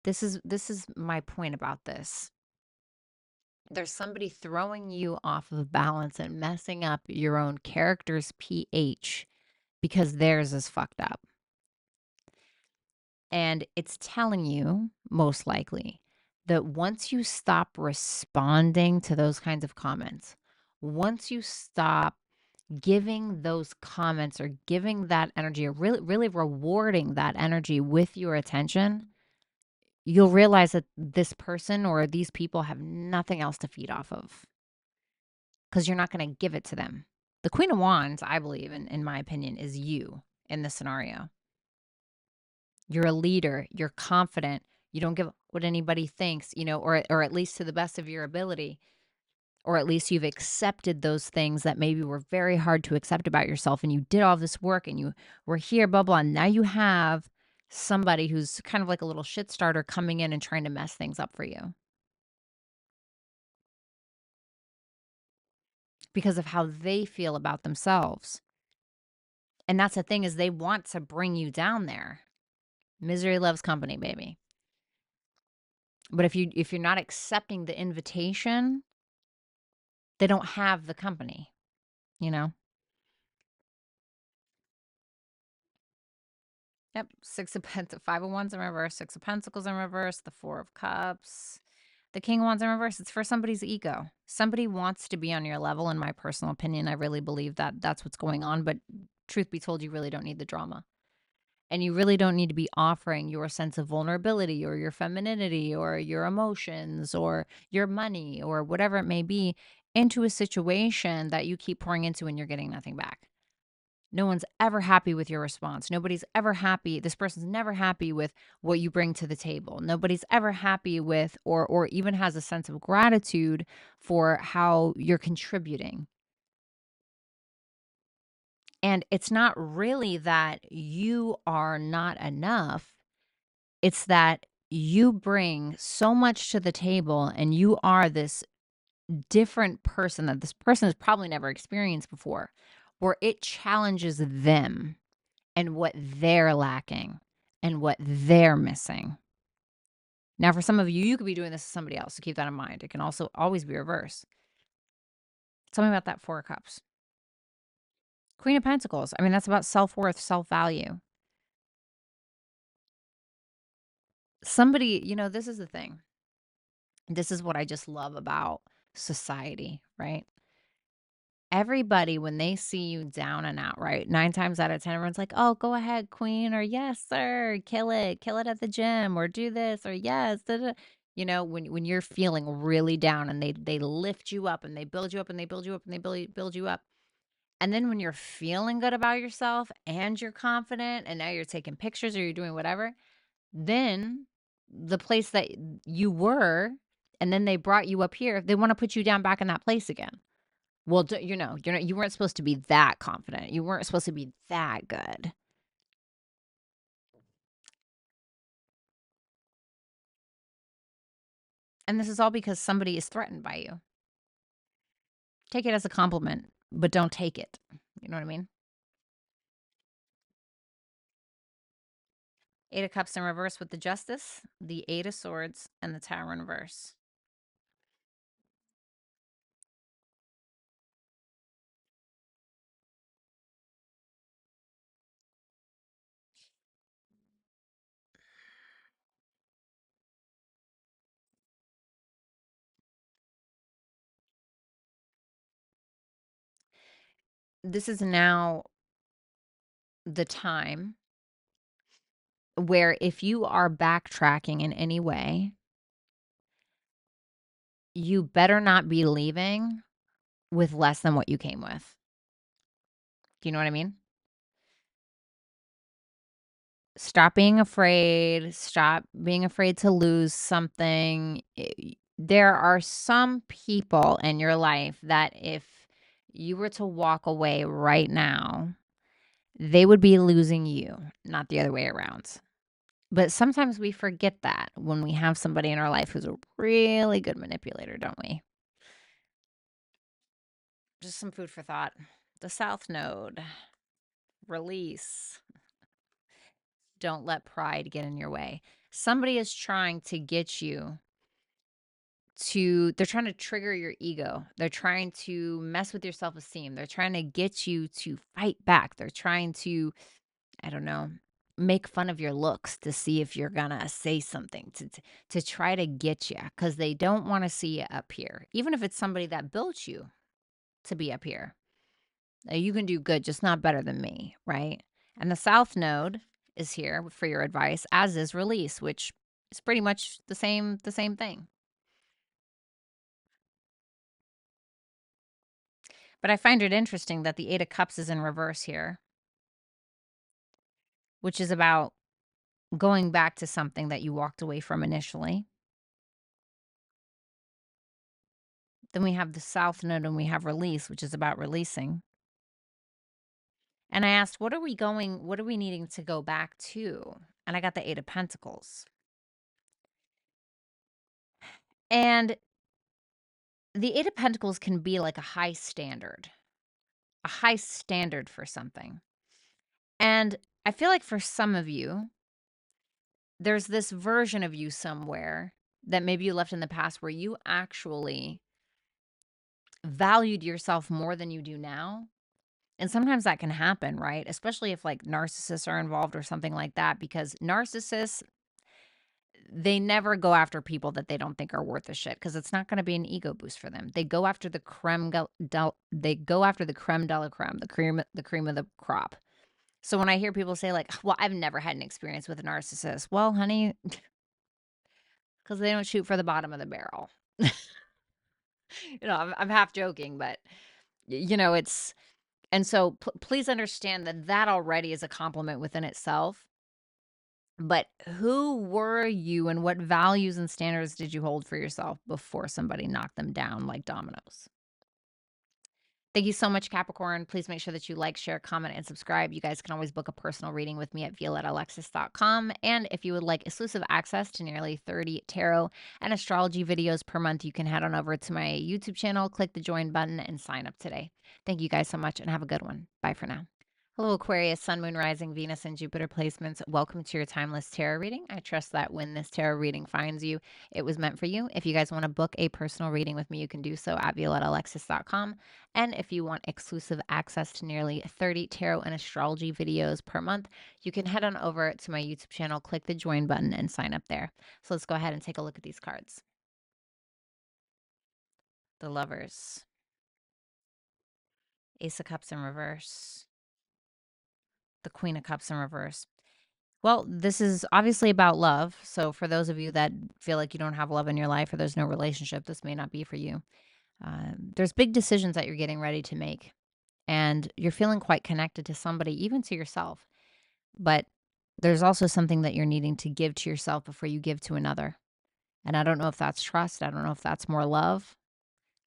[SPEAKER 1] this is my point about this. There's somebody throwing you off of balance and messing up your own character's pH because theirs is fucked up. And it's telling you, most likely, that once you stop responding to those kinds of comments, once you stop giving those comments or giving that energy or really rewarding that energy with your attention, you'll realize that this person or these people have nothing else to feed off of because you're not going to give it to them. The Queen of Wands, I believe, in my opinion, is you in this scenario. You're a leader. You're confident. You don't give what anybody thinks, or at least to the best of your ability, or at least you've accepted those things that maybe were very hard to accept about yourself, and you did all this work and you were here, blah, blah. And now you have somebody who's kind of like a little shit starter coming in and trying to mess things up for you because of how they feel about themselves. And that's the thing, is they want to bring you down there. Misery loves company, baby. But if you're not accepting the invitation, they don't have the company, Yep. Six of Pentacles, Five of Wands in reverse, Six of Pentacles in reverse, the Four of Cups, the King of Wands in reverse. It's for somebody's ego. Somebody wants to be on your level, in my personal opinion. I really believe that that's what's going on. But truth be told, you really don't need the drama. And you really don't need to be offering your sense of vulnerability or your femininity or your emotions or your money or whatever it may be into a situation that you keep pouring into and you're getting nothing back. No one's ever happy with your response. Nobody's ever happy. This person's never happy with what you bring to the table. Nobody's ever happy with or even has a sense of gratitude for how you're contributing. And it's not really that you are not enough. It's that you bring so much to the table and you are this different person that this person has probably never experienced before, where it challenges them and what they're lacking and what they're missing. Now, for some of you, you could be doing this to somebody else, so keep that in mind. It can also always be reverse. Tell me about that Four of Cups. Queen of Pentacles. I mean, that's about self-worth, self-value. Somebody, this is the thing. This is what I just love about society, right? Everybody, when they see you down and out, right? 9 times out of 10, everyone's like, oh, go ahead, queen, or yes, sir, kill it at the gym, or do this, or yes, da, da. When you're feeling really down and they lift you up and they build you up and they build you up and they build you up. And then when you're feeling good about yourself and you're confident and now you're taking pictures or you're doing whatever, then the place that you were, and then they brought you up here, they want to put you down back in that place again. Well, you weren't supposed to be that confident. You weren't supposed to be that good. And this is all because somebody is threatened by you. Take it as a compliment, but don't take it. You know what I mean? Eight of Cups in reverse with the Justice, the Eight of Swords, and the Tower in reverse. This is now the time where if you are backtracking in any way, you better not be leaving with less than what you came with. Do you know what I mean? Stop being afraid. Stop being afraid to lose something. There are some people in your life that if you were to walk away right now, they would be losing you, not the other way around. But sometimes we forget that when we have somebody in our life who's a really good manipulator, don't we? Just some food for thought. The South Node, release. Don't let pride get in your way. Somebody is trying to get you they're trying to trigger your ego. They're trying to mess with your self-esteem. They're trying to get you to fight back. They're trying to, I don't know, make fun of your looks to see if you're gonna say something to try to get you, because they don't want to see you up here, even if it's somebody that built you to be up here. You can do good, just not better than me, right? And the South Node is here for your advice, as is release, which is pretty much the same thing. But I find it interesting that the Eight of Cups is in reverse here, which is about going back to something that you walked away from initially. Then we have the South Node and we have release, which is about releasing. And I asked, what are we needing to go back to? And I got the Eight of Pentacles. And the Eight of Pentacles can be like a high standard for something. And I feel like for some of you, there's this version of you somewhere that maybe you left in the past where you actually valued yourself more than you do now. And sometimes that can happen, right? Especially if like narcissists are involved or something like that, because narcissists, they never go after people that they don't think are worth a shit, because it's not going to be an ego boost for them. They go after the creme de la creme, the cream of the crop. So when I hear people say like, well, I've never had an experience with a narcissist. Well, honey, because they don't shoot for the bottom of the barrel. I'm half joking, but it's, and so please understand that already is a compliment within itself. But who were you and what values and standards did you hold for yourself before somebody knocked them down like dominoes? Thank you so much, Capricorn. Please make sure that you like, share, comment, and subscribe. You guys can always book a personal reading with me at violettalexis.com. And if you would like exclusive access to nearly 30 tarot and astrology videos per month, you can head on over to my YouTube channel, click the join button, and sign up today. Thank you guys so much and have a good one. Bye for now. Hello, Aquarius, Sun, Moon, Rising, Venus, and Jupiter placements. Welcome to your timeless tarot reading. I trust that when this tarot reading finds you, it was meant for you. If you guys want to book a personal reading with me, you can do so at violettalexis.com. And if you want exclusive access to nearly 30 tarot and astrology videos per month, you can head on over to my YouTube channel, click the join button, and sign up there. So let's go ahead and take a look at these cards. The Lovers. Ace of Cups in reverse. The Queen of Cups in reverse. Well, this is obviously about love. So for those of you that feel like you don't have love in your life or there's no relationship, this may not be for you. There's big decisions that you're getting ready to make, and you're feeling quite connected to somebody, even to yourself. But there's also something that you're needing to give to yourself before you give to another. And I don't know if that's trust. I don't know if that's more love.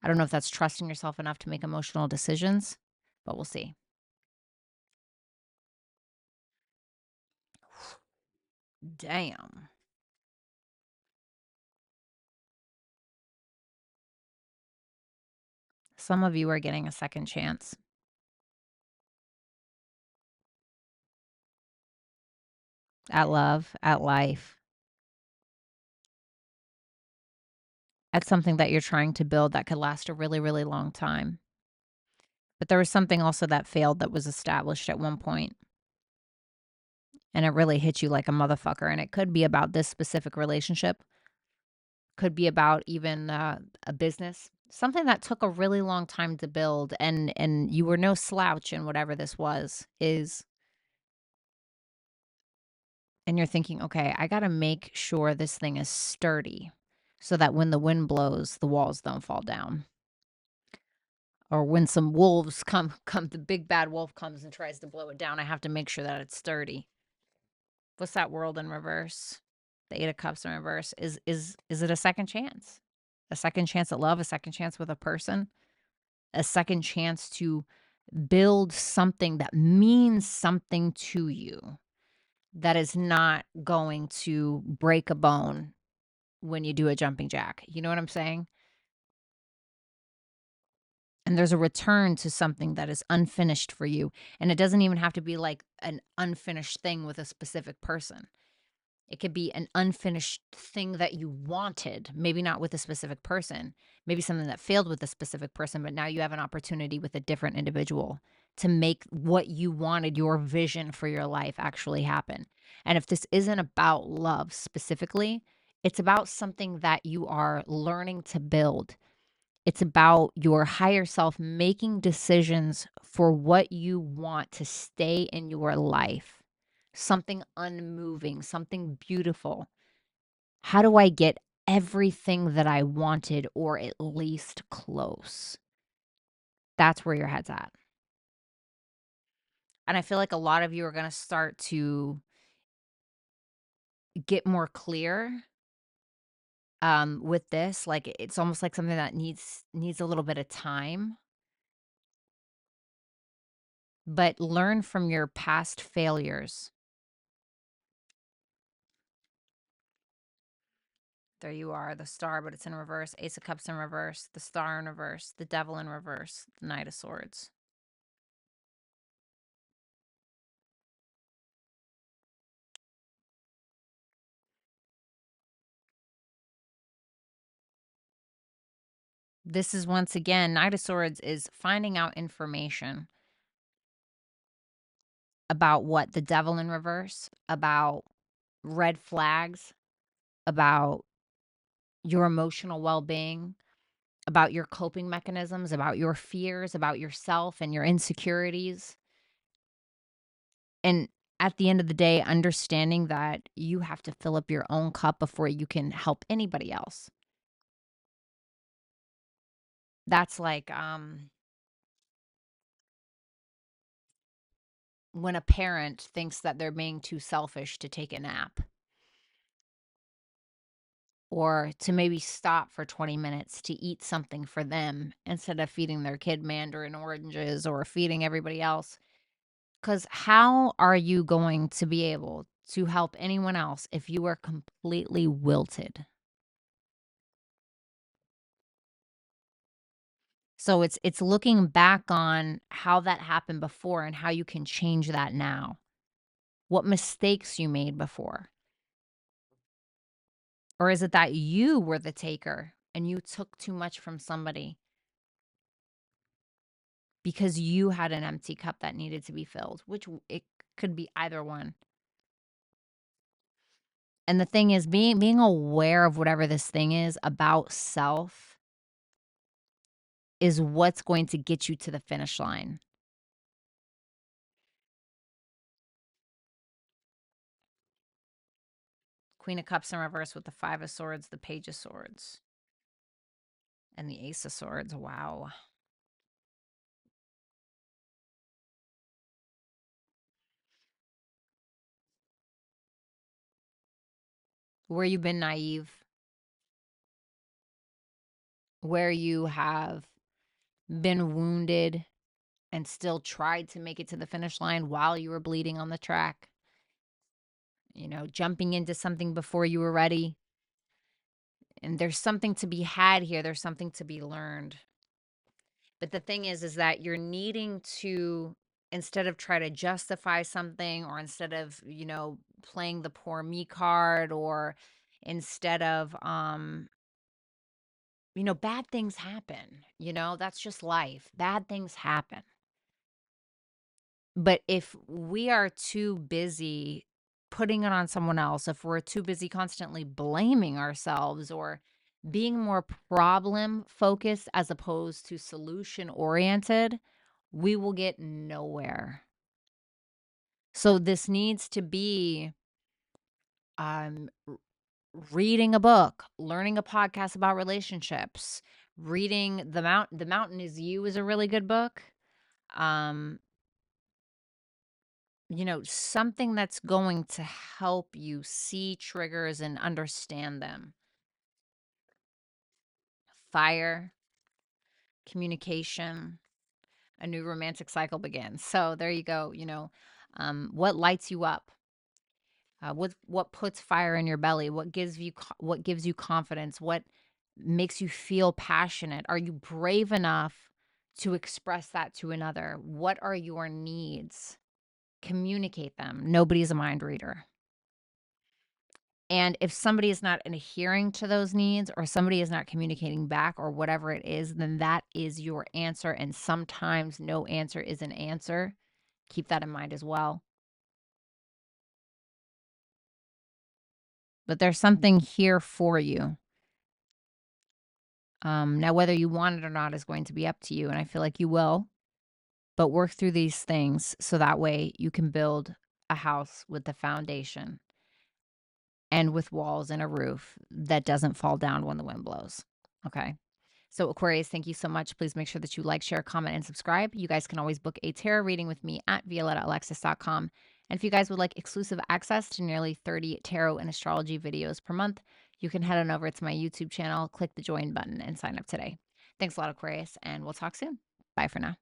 [SPEAKER 1] I don't know if that's trusting yourself enough to make emotional decisions, but we'll see. Damn. Some of you are getting a second chance at love, at life, at something that you're trying to build that could last a really, really long time. But there was something also that failed that was established at one point, and it really hit you like a motherfucker. And it could be about this specific relationship, could be about even a business, something that took a really long time to build, and you were no slouch in whatever this is. And you're thinking, okay, I got to make sure this thing is sturdy so that when the wind blows, the walls don't fall down. Or when some wolves come, the big bad wolf comes and tries to blow it down, I have to make sure that it's sturdy. What's that world in reverse? The Eight of Cups in reverse. Is it a second chance? A second chance at love, a second chance with a person, a second chance to build something that means something to you, that is not going to break a bone when you do a jumping jack. You know what I'm saying? And there's a return to something that is unfinished for you. And it doesn't even have to be like an unfinished thing with a specific person. It could be an unfinished thing that you wanted, maybe not with a specific person, maybe something that failed with a specific person, but now you have an opportunity with a different individual to make what you wanted, your vision for your life, actually happen. And if this isn't about love specifically, it's about something that you are learning to build. It's about your higher self making decisions for what you want to stay in your life. Something unmoving, something beautiful. How do I get everything that I wanted, or at least close? That's where your head's at. And I feel like a lot of you are going to start to get more clear with this. Like it's almost like something that needs a little bit of time. But learn from your past failures. There you are, the Star, but it's in reverse. Ace of Cups in reverse. The Star in reverse. The Devil in reverse. The Knight of Swords. This is once again, Knight of Swords is finding out information about what? The Devil in reverse, about red flags, about your emotional well-being, about your coping mechanisms, about your fears, about yourself and your insecurities. And at the end of the day, understanding that you have to fill up your own cup before you can help anybody else. That's like when a parent thinks that they're being too selfish to take a nap, or to maybe stop for 20 minutes to eat something for them instead of feeding their kid mandarin oranges or feeding everybody else. Because how are you going to be able to help anyone else if you are completely wilted? So it's looking back on how that happened before and how you can change that now. What mistakes you made before. Or is it that you were the taker and you took too much from somebody because you had an empty cup that needed to be filled, which it could be either one. And the thing is, being aware of whatever this thing is about self is what's going to get you to the finish line. Queen of Cups in reverse with the Five of Swords, the Page of Swords, and the Ace of Swords. Wow. Where you've been naive, where you have been wounded and still tried to make it to the finish line while you were bleeding on the track, jumping into something before you were ready. And there's something to be had here. There's something to be learned. But the thing is that you're needing to, instead of try to justify something, or instead of, playing the poor me card, or instead of, bad things happen, that's just life. Bad things happen. But if we are too busy putting it on someone else, if we're too busy constantly blaming ourselves, or being more problem focused as opposed to solution oriented, we will get nowhere. So this needs to be reading a book, learning a podcast about relationships, reading The Mountain Is You is a really good book. Something that's going to help you see triggers and understand them. Fire, communication, a new romantic cycle begins. So there you go. What lights you up? What puts fire in your belly? What gives you confidence? What makes you feel passionate? Are you brave enough to express that to another? What are your needs? Communicate them. Nobody's a mind reader. And if somebody is not adhering to those needs, or somebody is not communicating back, or whatever it is, then that is your answer. And sometimes no answer is an answer. Keep that in mind as well. But there's something here for you. Now, whether you want it or not is going to be up to you. And I feel like you will. But work through these things so that way you can build a house with the foundation and with walls and a roof that doesn't fall down when the wind blows. Okay. So Aquarius, thank you so much. Please make sure that you like, share, comment, and subscribe. You guys can always book a tarot reading with me at violettaalexis.com. And if you guys would like exclusive access to nearly 30 tarot and astrology videos per month, you can head on over to my YouTube channel, click the join button, and sign up today. Thanks a lot, Aquarius, and we'll talk soon. Bye for now.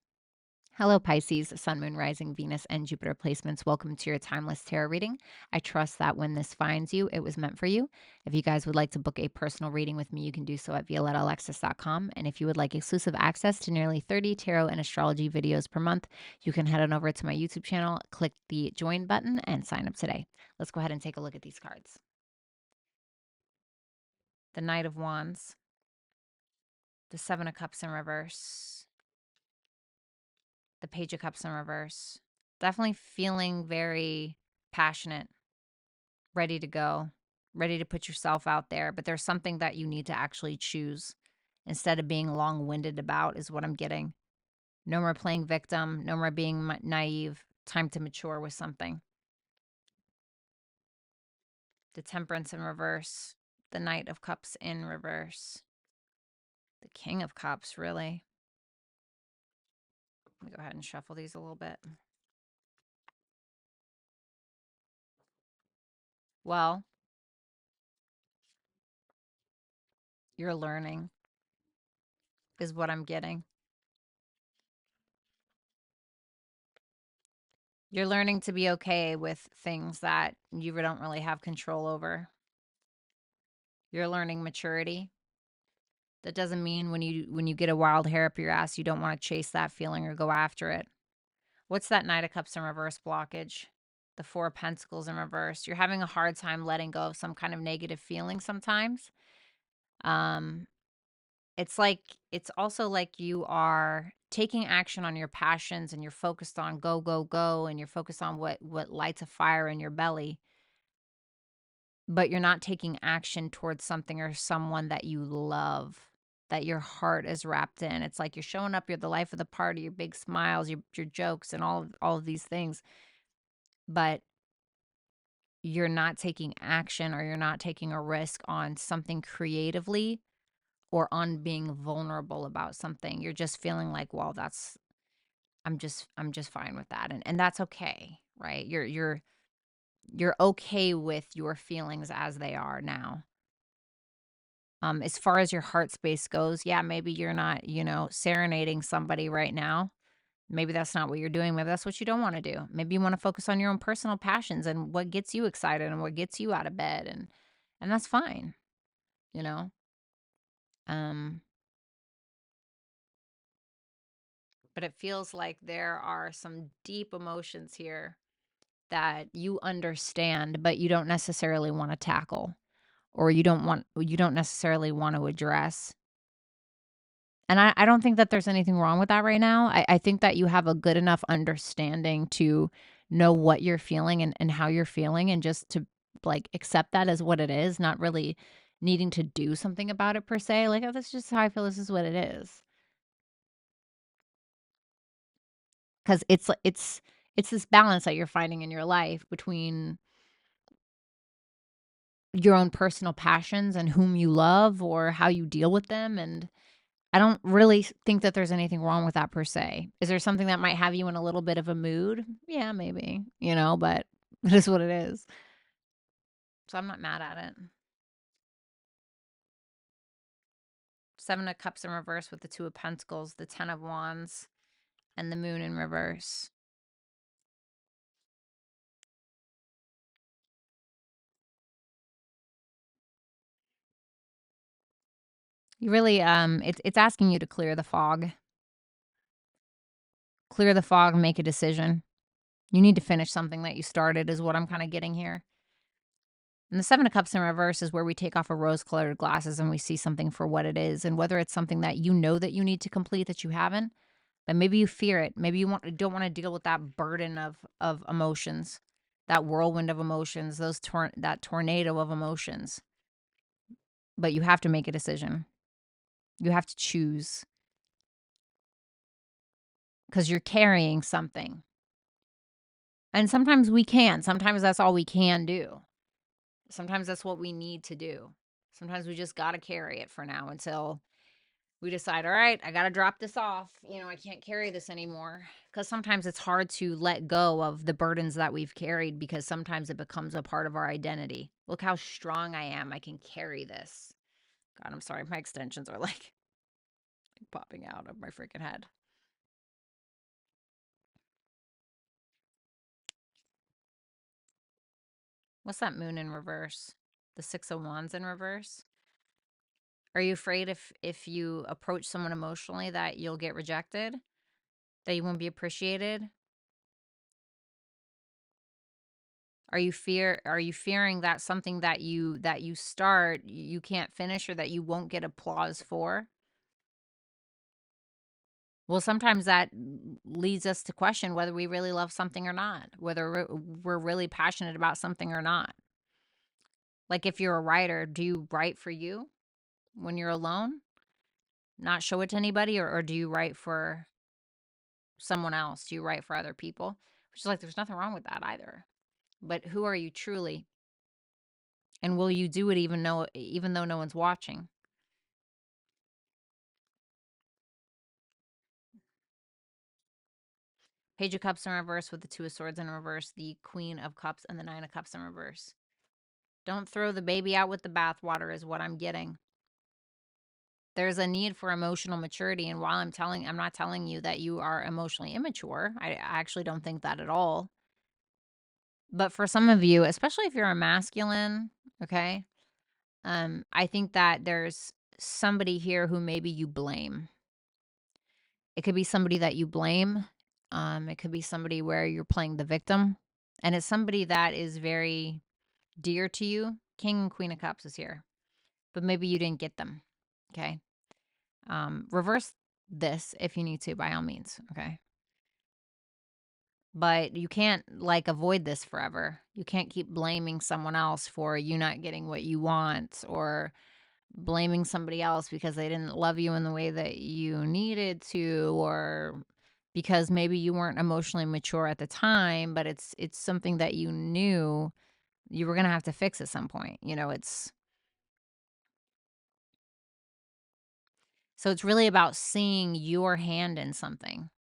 [SPEAKER 1] Hello, Pisces, Sun, Moon, Rising, Venus, and Jupiter placements. Welcome to your Timeless Tarot reading. I trust that when this finds you, it was meant for you. If you guys would like to book a personal reading with me, you can do so at violettaalexis.com. And if you would like exclusive access to nearly 30 tarot and astrology videos per month, you can head on over to my YouTube channel, click the join button, and sign up today. Let's go ahead and take a look at these cards. The Knight of Wands, the Seven of Cups in reverse, the Page of Cups in reverse. Definitely feeling very passionate, ready to go, ready to put yourself out there. But there's something that you need to actually choose instead of being long-winded about, is what I'm getting. No more playing victim. No more being naive. Time to mature with something. The Temperance in reverse. The Knight of Cups in reverse. The King of Cups, really. Let me go ahead and shuffle these a little bit. Well, you're learning is what I'm getting. You're learning to be okay with things that you don't really have control over. You're learning maturity. That doesn't mean when you get a wild hair up your ass, you don't want to chase that feeling or go after it. What's that Knight of Cups in reverse blockage? The Four of Pentacles in reverse. You're having a hard time letting go of some kind of negative feeling sometimes. It's also like you are taking action on your passions, and you're focused on go, go, go, and you're focused on what lights a fire in your belly. But you're not taking action towards something or someone that you love, that your heart is wrapped in. It's like you're showing up, you're the life of the party, your big smiles, your jokes, and all of these things. But you're not taking action, or you're not taking a risk on something creatively, or on being vulnerable about something. You're just feeling like, well, I'm just fine with that. And that's okay, right? You're okay with your feelings as they are now. As far as your heart space goes, yeah, maybe you're not, serenading somebody right now. Maybe that's not what you're doing. Maybe that's what you don't want to do. Maybe you want to focus on your own personal passions and what gets you excited and what gets you out of bed, and that's fine, you know. Um but it feels like there are some deep emotions here that you understand but you don't necessarily want to tackle, or you don't necessarily want to address. And I don't think that there's anything wrong with that right now. I think that you have a good enough understanding to know what you're feeling and how you're feeling, and just to like accept that as what it is, not really needing to do something about it per se. Like, oh, that's just how I feel. This is what it is. Because it's this balance that you're finding in your life between your own personal passions and whom you love or how you deal with them. And I don't really think that there's anything wrong with that per se. Is there something that might have you in a little bit of a mood? Yeah, maybe, but it is what it is. So I'm not mad at it. Seven of Cups in reverse with the Two of Pentacles, the Ten of Wands, and the Moon in reverse. You really, it's asking you to clear the fog. Clear the fog, make a decision. You need to finish something that you started, is what I'm kind of getting here. And the Seven of Cups in reverse is where we take off our rose-colored glasses and we see something for what it is. And whether it's something that you know that you need to complete that you haven't, but maybe you fear it. Maybe you don't want to deal with that burden of emotions, that whirlwind of emotions, that tornado of emotions. But you have to make a decision. You have to choose, because you're carrying something. And sometimes we can. Sometimes that's all we can do. Sometimes that's what we need to do. Sometimes we just got to carry it for now until we decide, all right, I got to drop this off. I can't carry this anymore. Because sometimes it's hard to let go of the burdens that we've carried, because sometimes it becomes a part of our identity. Look how strong I am. I can carry this. God, I'm sorry. My extensions are like popping out of my freaking head. What's that Moon in reverse? The Six of Wands in reverse? Are you afraid if you approach someone emotionally that you'll get rejected? That you won't be appreciated? Are you fearing that something that you start you can't finish, or that you won't get applause for? Well, sometimes that leads us to question whether we really love something or not, whether we're really passionate about something or not. Like, if you're a writer, do you write for you when you're alone, not show it to anybody, or do you write for someone else? Do you write for other people? Which is like, there's nothing wrong with that either. But who are you truly? And will you do it even though no one's watching? Page of Cups in reverse with the Two of Swords in reverse, the Queen of Cups, and the Nine of Cups in reverse. Don't throw the baby out with the bathwater is what I'm getting. There's a need for emotional maturity, and while I'm not telling you that you are emotionally immature. I actually don't think that at all. But for some of you, especially if you're a masculine, okay, I think that there's somebody here who maybe you blame. It could be somebody that you blame. It could be somebody where you're playing the victim, and it's somebody that is very dear to you. King and Queen of Cups is here, but maybe you didn't get them. Okay. Reverse this if you need to, by all means. Okay. But you can't like avoid this forever. You can't keep blaming someone else for you not getting what you want, or blaming somebody else because they didn't love you in the way that you needed to, or because maybe you weren't emotionally mature at the time, but it's something that you knew you were going to have to fix at some point. It's really about seeing your hand in something.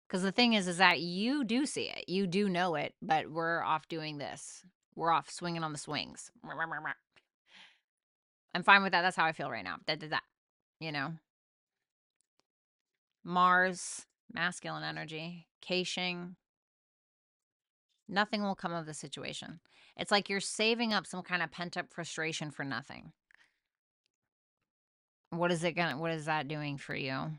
[SPEAKER 1] Because the thing is that you do see it, you do know it, but we're off doing this. We're off swinging on the swings. I'm fine with that. That's how I feel right now. That. You know, Mars, masculine energy, Keishing. Nothing will come of the situation. It's like you're saving up some kind of pent up frustration for nothing. What is that doing for you?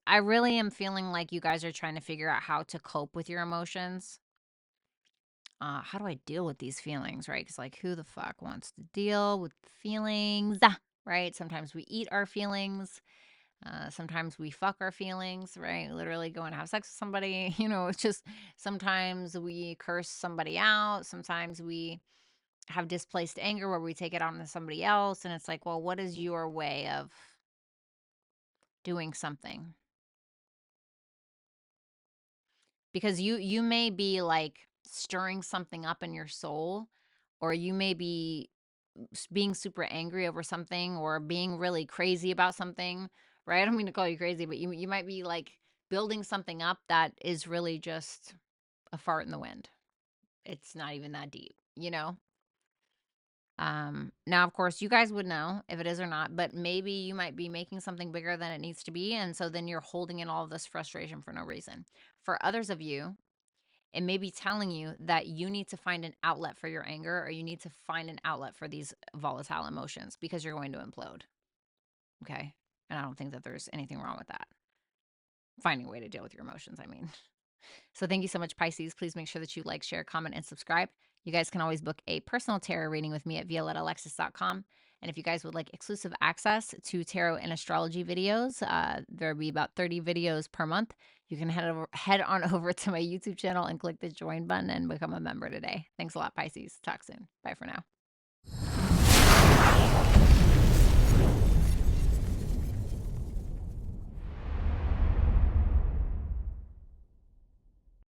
[SPEAKER 1] I really am feeling like you guys are trying to figure out how to cope with your emotions. How do I deal with these feelings, right? Because, like, who the fuck wants to deal with feelings, right? Sometimes we eat our feelings. Sometimes we fuck our feelings, right? Literally go and have sex with somebody. It's just sometimes we curse somebody out. Sometimes we have displaced anger where we take it on to somebody else. And it's like, well, what is your way of doing something? Because you may be like stirring something up in your soul, or you may be being super angry over something, or being really crazy about something, right? I don't mean to call you crazy, but you might be like building something up that is really just a fart in the wind. It's not even that deep. Now, of course, you guys would know if it is or not, but maybe you might be making something bigger than it needs to be. And so then you're holding in all of this frustration for no reason. For others of you, it may be telling you that you need to find an outlet for your anger, or you need to find an outlet for these volatile emotions, because you're going to implode. Okay. And I don't think that there's anything wrong with that. Finding a way to deal with your emotions, I mean. So thank you so much, Pisces. Please make sure that you like, share, comment, and subscribe. You guys can always book a personal tarot reading with me at violettaalexis.com. And if you guys would like exclusive access to tarot and astrology videos, there'll be about 30 videos per month. You can head on over to my YouTube channel and click the join button and become a member today. Thanks a lot, Pisces. Talk soon. Bye for now.